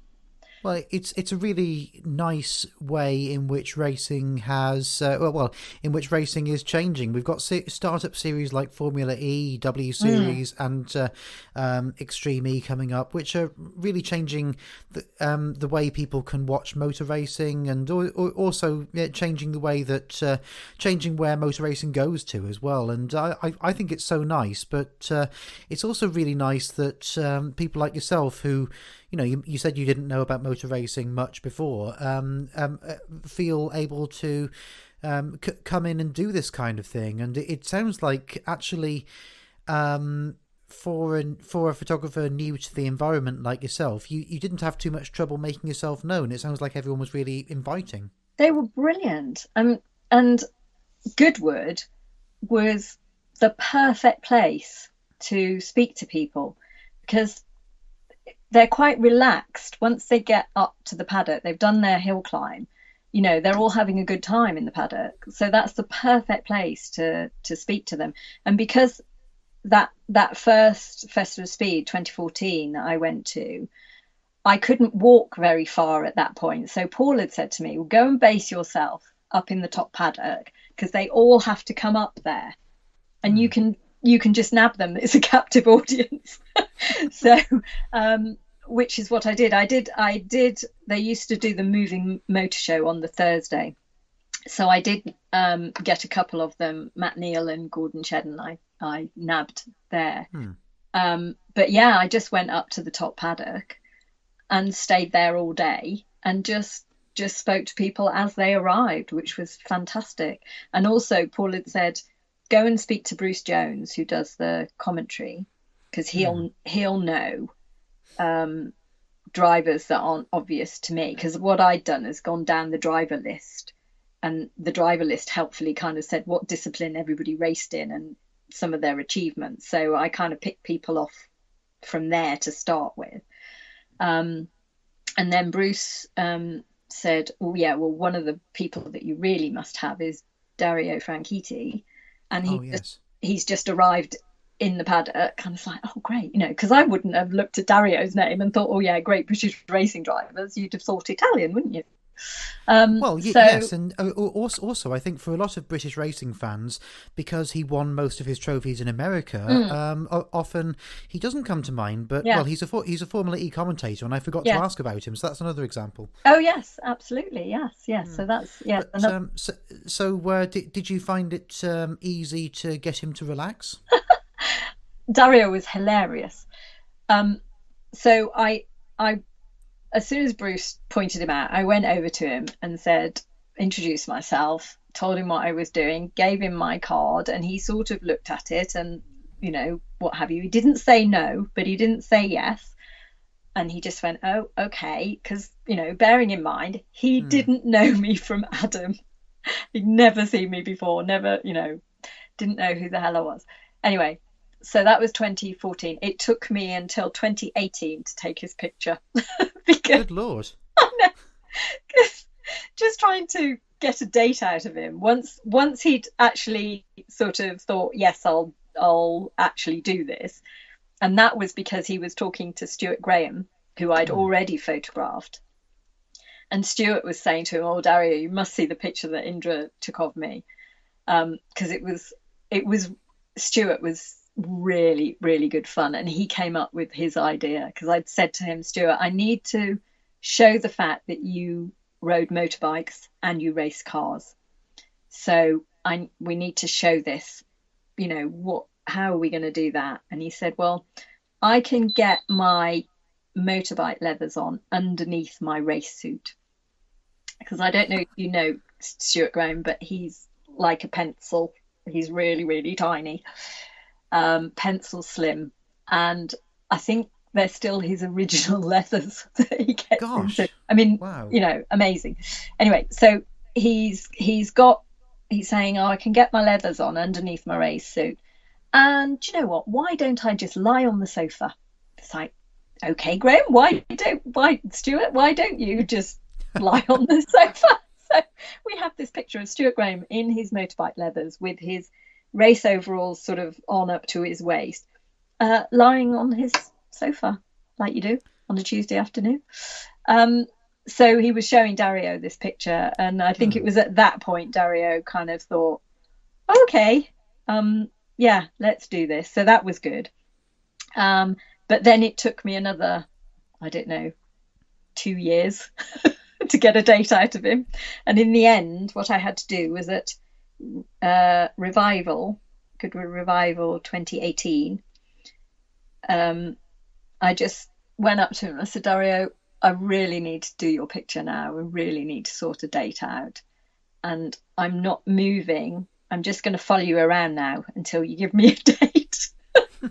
Well, it's a really nice way in which racing has in which racing is changing. We've got startup series like Formula E, W Series, and Extreme E coming up, which are really changing the way people can watch motor racing, and also changing the way that changing where motor racing goes to as well. And I think it's so nice, but it's also really nice that people like yourself who, you said you didn't know about motor racing much before, feel able to come in and do this kind of thing. And it sounds like actually for a photographer new to the environment like yourself, you didn't have too much trouble making yourself known. It sounds like everyone was really inviting. They were brilliant. And Goodwood was the perfect place to speak to people, because they're quite relaxed once they get up to the paddock. They've done their hill climb, they're all having a good time in the paddock. So that's the perfect place to speak to them. And because that first Festival of Speed 2014 that I went to, I couldn't walk very far at that point. So Paul had said to me, well, go and base yourself up in the top paddock, because they all have to come up there, and you can just nab them. It's a captive audience. So which is what I did. They used to do the moving motor show on the Thursday, so I did get a couple of them, Matt Neal and Gordon Shedden. I nabbed there. But yeah, I just went up to the top paddock and stayed there all day and just spoke to people as they arrived, which was fantastic. And also Paul had said, go and speak to Bruce Jones, who does the commentary, because he'll know drivers that aren't obvious to me. Because what I'd done is gone down the driver list, and the driver list helpfully kind of said what discipline everybody raced in and some of their achievements. So I kind of picked people off from there to start with. And then Bruce said, oh yeah, well, one of the people that you really must have is Dario Franchitti. And he's just arrived in the paddock. Kind of like, oh great, because I wouldn't have looked at Dario's name and thought, oh yeah, great British racing drivers. You'd have thought Italian, wouldn't you? Yes, and also I think for a lot of British racing fans, because he won most of his trophies in America, often he doesn't come to mind. But he's a Formula E commentator, and I forgot to ask about him, so that's another example. Oh yes, absolutely, yes. So that's But, did you find it easy to get him to relax? Dario was hilarious. So I as soon as Bruce pointed him out, I went over to him and introduced myself, told him what I was doing, gave him my card, and he sort of looked at it and, what have you. He didn't say no, but he didn't say yes. And he just went, oh, okay. Because, bearing in mind, he didn't know me from Adam. He'd never seen me before, never, didn't know who the hell I was. Anyway, so that was 2014. It took me until 2018 to take his picture. Good Lord. I know. Just trying to get a date out of him. Once he'd actually sort of thought, yes, I'll actually do this. And that was because he was talking to Stuart Graham, who I'd already photographed. And Stuart was saying to him, oh, Dario, you must see the picture that Indra took of me. Because Stuart was really, really good fun. And he came up with his idea, because I'd said to him, Stuart, I need to show the fact that you rode motorbikes and you race cars. So we need to show this, how are we going to do that? And he said, well, I can get my motorbike leathers on underneath my race suit. Because I don't know if you know Stuart Graham, but he's like a pencil. He's really, really tiny. Pencil slim, and I think they're still his original leathers that he gets into. I mean, wow. Amazing. Anyway, so he's saying, oh, I can get my leathers on underneath my race suit. And do you know what? Why don't I just lie on the sofa? It's like, okay, Graham, Stuart, why don't you just lie on the sofa? So we have this picture of Stuart Graham in his motorbike leathers with his race overalls sort of on up to his waist, lying on his sofa like you do on a Tuesday afternoon. So he was showing Dario this picture, and I think it was at that point Dario kind of thought, okay, yeah, let's do this. So that was good. But then it took me another, I don't know, 2 years to get a date out of him. And in the end, what I had to do was at Goodwood Revival 2018, I just went up to him and I said, Dario, I really need to do your picture now. I really need to sort a date out. And I'm not moving. I'm just going to follow you around now until you give me a date. So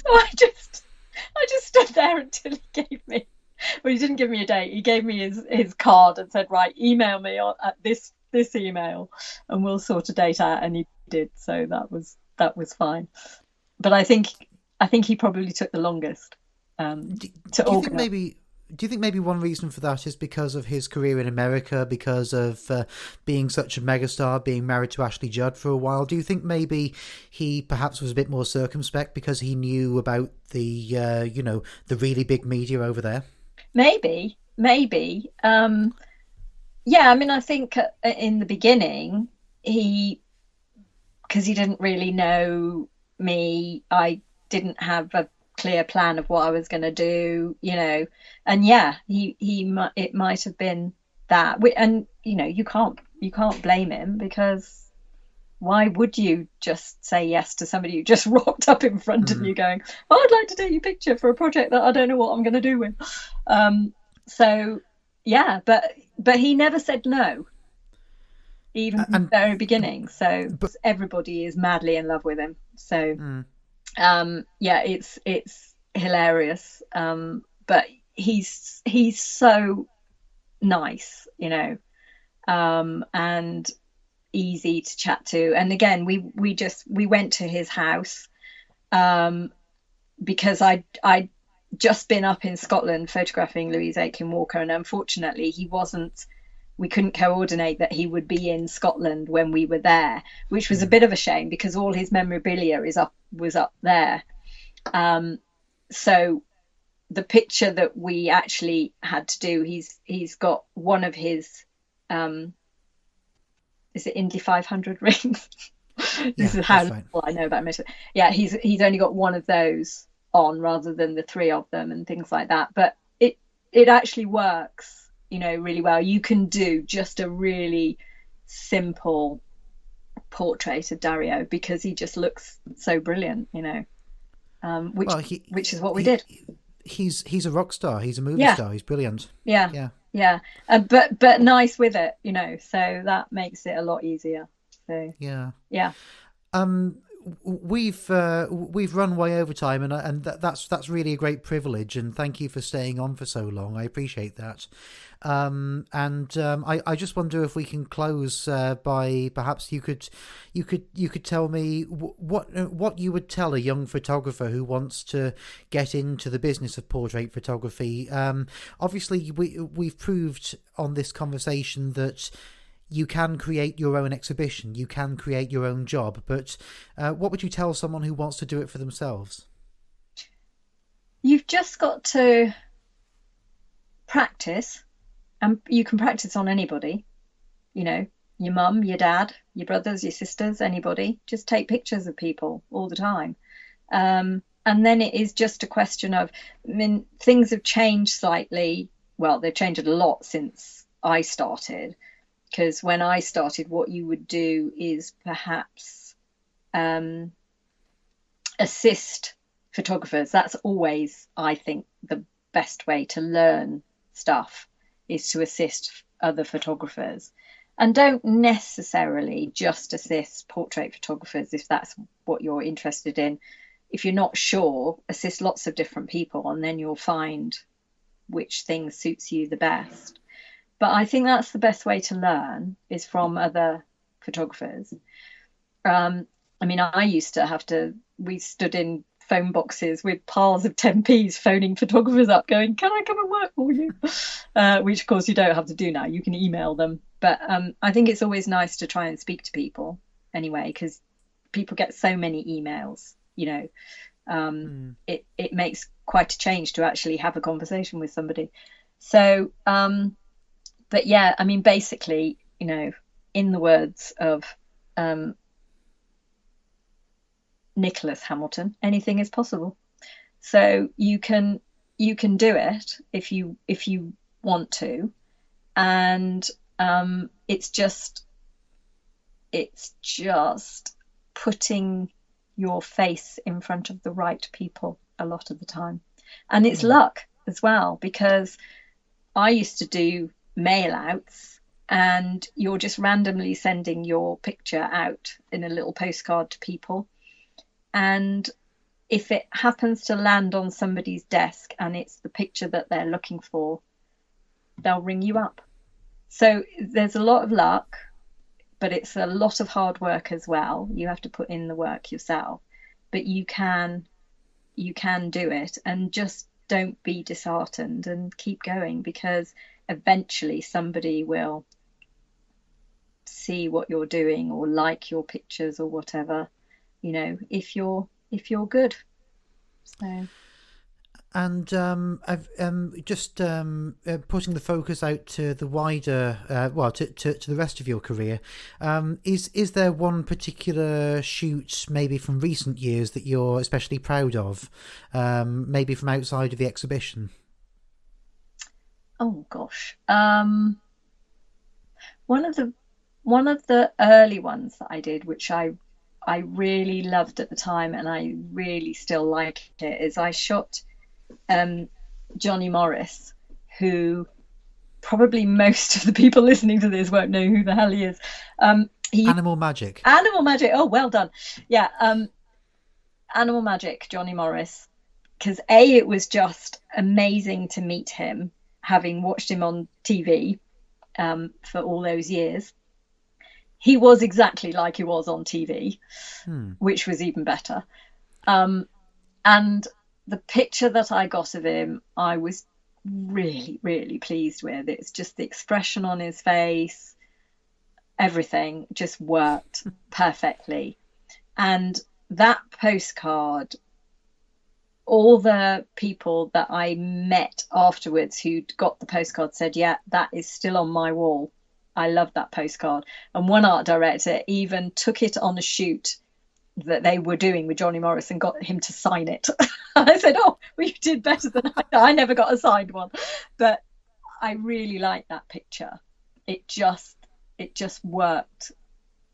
I just stood there until he gave me, well, he didn't give me a date. He gave me his card and said, right, email me at this email and we'll sort a date out. And he did. So that was fine. But I think he probably took the longest to organise. Do you think maybe one reason for that is because of his career in America, because of being such a megastar, being married to Ashley Judd for a while? Do you think maybe he perhaps was a bit more circumspect because he knew about the the really big media over there? Maybe. Yeah, I mean, I think in the beginning, because he didn't really know me, I didn't have a clear plan of what I was going to do, and yeah, it might have been that. And you can't blame him, because why would you just say yes to somebody who just rocked up in front of you going, oh, I'd like to take your picture for a project that I don't know what I'm going to do with. So yeah, but he never said no, even from the very beginning. So everybody is madly in love with him. So yeah, it's hilarious. But he's so nice, and easy to chat to. And again, we went to his house because I'd just been up in Scotland photographing Louise Aiken Walker, and unfortunately we couldn't coordinate that he would be in Scotland when we were there, which was a bit of a shame because all his memorabilia was up there. So the picture that we actually had to do, he's got one of his is it Indy 500 rings? This is how little I know about him. Yeah, he's only got one of those on rather than the three of them and things like that. But it actually works, really well. You can do just a really simple portrait of Dario because he just looks so brilliant, which is what we did. He's a rock star. He's a movie star. He's brilliant. Yeah. But nice with it, so that makes it a lot easier. So yeah. We've run way over time, and that's really a great privilege. And thank you for staying on for so long. I appreciate that. I just wonder if we can close by perhaps you could tell me what you would tell a young photographer who wants to get into the business of portrait photography. Obviously, we've proved on this conversation that you can create your own exhibition, you can create your own job, but what would you tell someone who wants to do it for themselves? You've just got to practice, and you can practice on anybody, your mum, your dad, your brothers, your sisters, anybody. Just take pictures of people all the time. And then it is just a question of, things have changed slightly. Well, they've changed a lot since I started. Because when I started, what you would do is perhaps assist photographers. That's always, I think, the best way to learn stuff, is to assist other photographers. And don't necessarily just assist portrait photographers if that's what you're interested in. If you're not sure, assist lots of different people, and then you'll find which thing suits you the best. But I think that's the best way to learn, is from other photographers. I mean, I used to have to, we stood in phone boxes with piles of 10p's phoning photographers up going, can I come and work for you? Which of course you don't have to do now, you can email them. But I think it's always nice to try and speak to people anyway, because people get so many emails, you know. It makes quite a change to actually have a conversation with somebody. So but yeah, I mean, basically, you know, in the words of Nicholas Hamilton, anything is possible. So you can do it if you want to, and it's just putting your face in front of the right people a lot of the time, and it's luck as well, because I used to do mail outs, and you're just randomly sending your picture out in a little postcard to people, and if it happens to land on somebody's desk and it's the picture that they're looking for, they'll ring you up. So there's a lot of luck, but it's a lot of hard work as well. You have to put in the work yourself, but you can do it, and just don't be disheartened and keep going, because eventually somebody will see what you're doing or like your pictures or whatever, you know, if you're good. So, and I've just putting the focus out to the wider, to the rest of your career. Is there one particular shoot, maybe from recent years, that you're especially proud of, maybe from outside of the exhibition? Oh gosh, one of the early ones that I did, which I really loved at the time, and I really still like it, is I shot Johnny Morris, who probably most of the people listening to this won't know who the hell he is. Animal Magic. Animal Magic. Oh, well done. Yeah, Animal Magic, Johnny Morris, because it was just amazing to meet him, having watched him on TV for all those years. He was exactly like he was on TV, which was even better. And the picture that I got of him, I was really, really pleased with. It's just the expression on his face, everything just worked perfectly. And that postcard, all the people that I met afterwards who'd got the postcard said, yeah, that is still on my wall. I love that postcard. And one art director even took it on a shoot that they were doing with Johnny Morris and got him to sign it. I said, oh, well, you did better than I never got a signed one. But I really like that picture. It just worked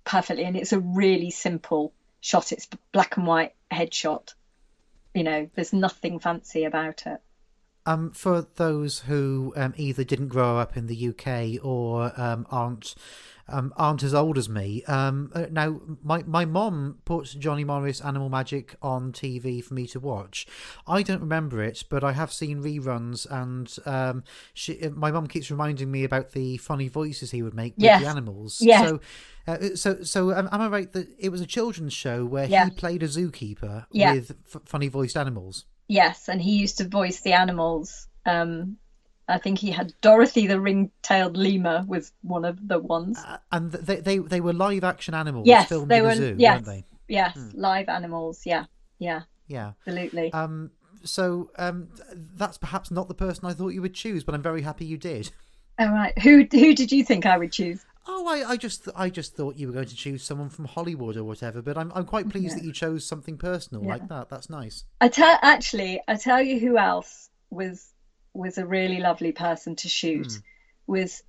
perfectly. And it's a really simple shot. It's black and white headshot. You know, there's nothing fancy about it. For those who either didn't grow up in the UK or aren't as old as me, now my mom put Johnny Morris Animal Magic on TV for me to watch. I don't remember it, but I have seen reruns, and my mom keeps reminding me about the funny voices he would make with the animals. Yes. So am I right that it was a children's show where he played a zookeeper with funny voiced animals? Yes, and he used to voice the animals. I think he had Dorothy the ring-tailed lemur was one of the ones. And they were live action animals filmed they in were, a zoo, yes, weren't they? Yes, live animals, yeah, absolutely. So that's perhaps not the person I thought you would choose, but I'm very happy you did. All right. Who did you think I would choose? Oh, I just thought you were going to choose someone from Hollywood or whatever, but I'm quite pleased that you chose something personal like that. That's nice. I tell you who else was a really lovely person to shoot, was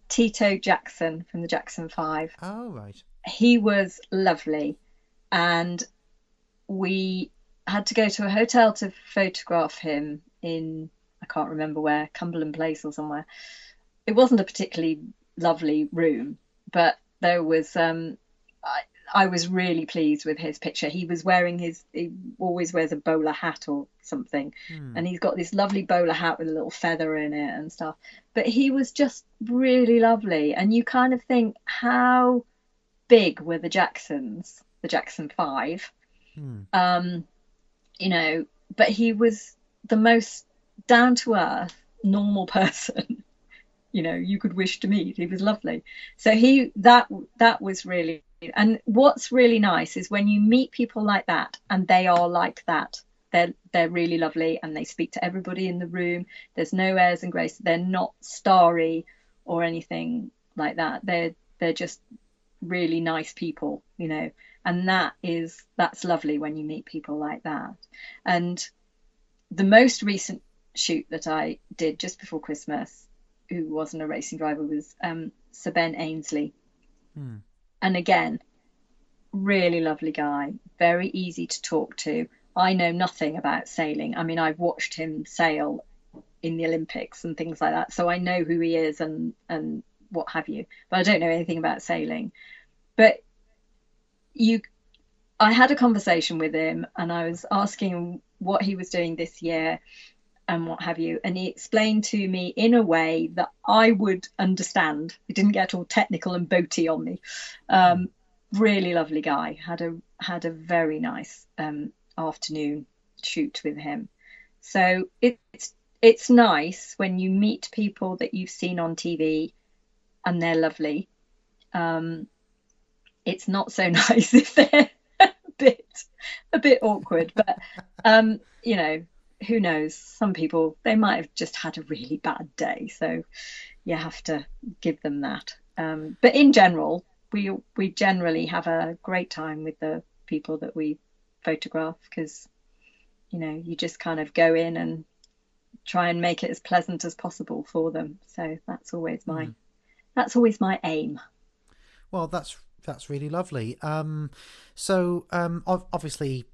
Tito Jackson from the Jackson 5. Oh, right. He was lovely, and we had to go to a hotel to photograph him in, I can't remember where, Cumberland Place or somewhere. It wasn't a particularly lovely room, but there was I was really pleased with his picture. He always wears a bowler hat or something. And he's got this lovely bowler hat with a little feather in it and stuff. But he was just really lovely. And you kind of think, how big were the Jackson 5? You know, but he was the most down to earth, normal person, you know, you could wish to meet. He was lovely. So that was really, and what's really nice is when you meet people like that and they are like that. They're really lovely and they speak to everybody in the room. There's no airs and grace. They're not starry or anything like that. They're just really nice people, you know, and that's lovely when you meet people like that. And the most recent shoot that I did just before Christmas, who wasn't a racing driver, was Sir Ben Ainsley. And again, really lovely guy, very easy to talk to. I know nothing about sailing. I mean, I've watched him sail in the Olympics and things like that, so I know who he is and what have you, but I don't know anything about sailing. But I had a conversation with him and I was asking him what he was doing this year and what have you, and he explained to me in a way that I would understand. He didn't get all technical and boaty on me. Really lovely guy. Had a very nice afternoon shoot with him. So it's nice when you meet people that you've seen on TV and they're lovely. It's not so nice if they're a bit awkward, but you know, who knows? Some people, they might have just had a really bad day, so you have to give them that. But in general, we generally have a great time with the people that we photograph, because, you know, you just kind of go in and try and make it as pleasant as possible for them. So that's always my aim. Well, that's really lovely. So obviously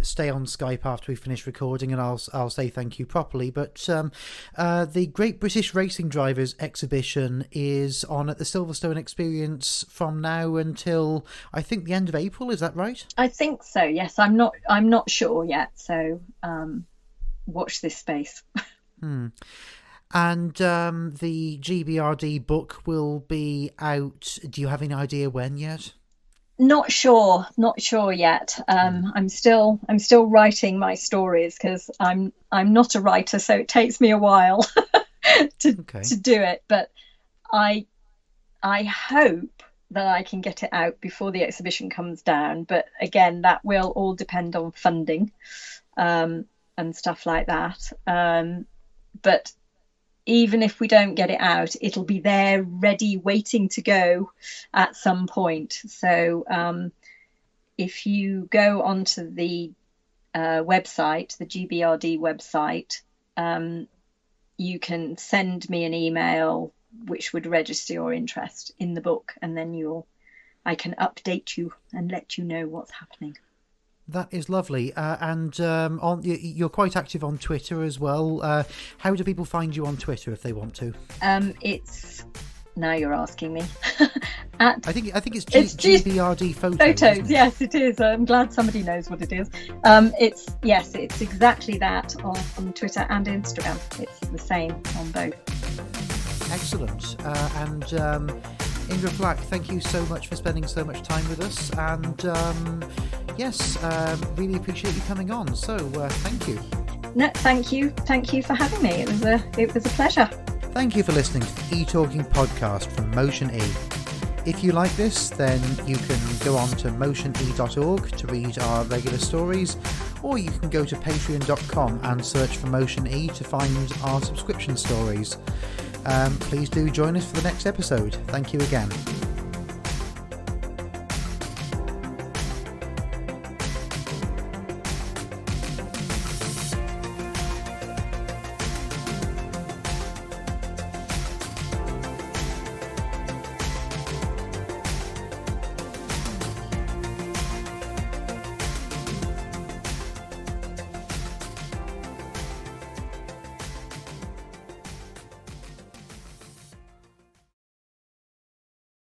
stay on Skype after we finish recording, and I'll say thank you properly. But the Great British Racing Drivers exhibition is on at the Silverstone Experience from now until I think the end of April. Is that right? I think so. Yes, I'm not sure yet. So watch this space. And the GBRD book will be out. Do you have any idea when yet? Not sure yet. I'm still writing my stories, because I'm not a writer, so it takes me a while to do it. But I hope that I can get it out before the exhibition comes down. But again, that will all depend on funding and stuff like that. But even if we don't get it out, it'll be there ready, waiting to go at some point. So if you go onto the website, the GBRD website, you can send me an email which would register your interest in the book, and then I can update you and let you know what's happening. That is lovely. And you're quite active on Twitter as well. How do people find you on Twitter if they want to? It's, now you're asking me. I think it's GBRD Photos. Yes, it is. I'm glad somebody knows what it is. It's exactly that on Twitter and Instagram. It's the same on both. Excellent. And Indira Flack, thank you so much for spending so much time with us. And really appreciate you coming on. So thank you. No, thank you for having me. It was a pleasure. Thank you for listening to the E-Talking podcast from Motion E. If you like this, then you can go on to motione.org to read our regular stories, or you can go to patreon.com and search for Motion E to find our subscription stories. Please do join us for the next episode. Thank you again.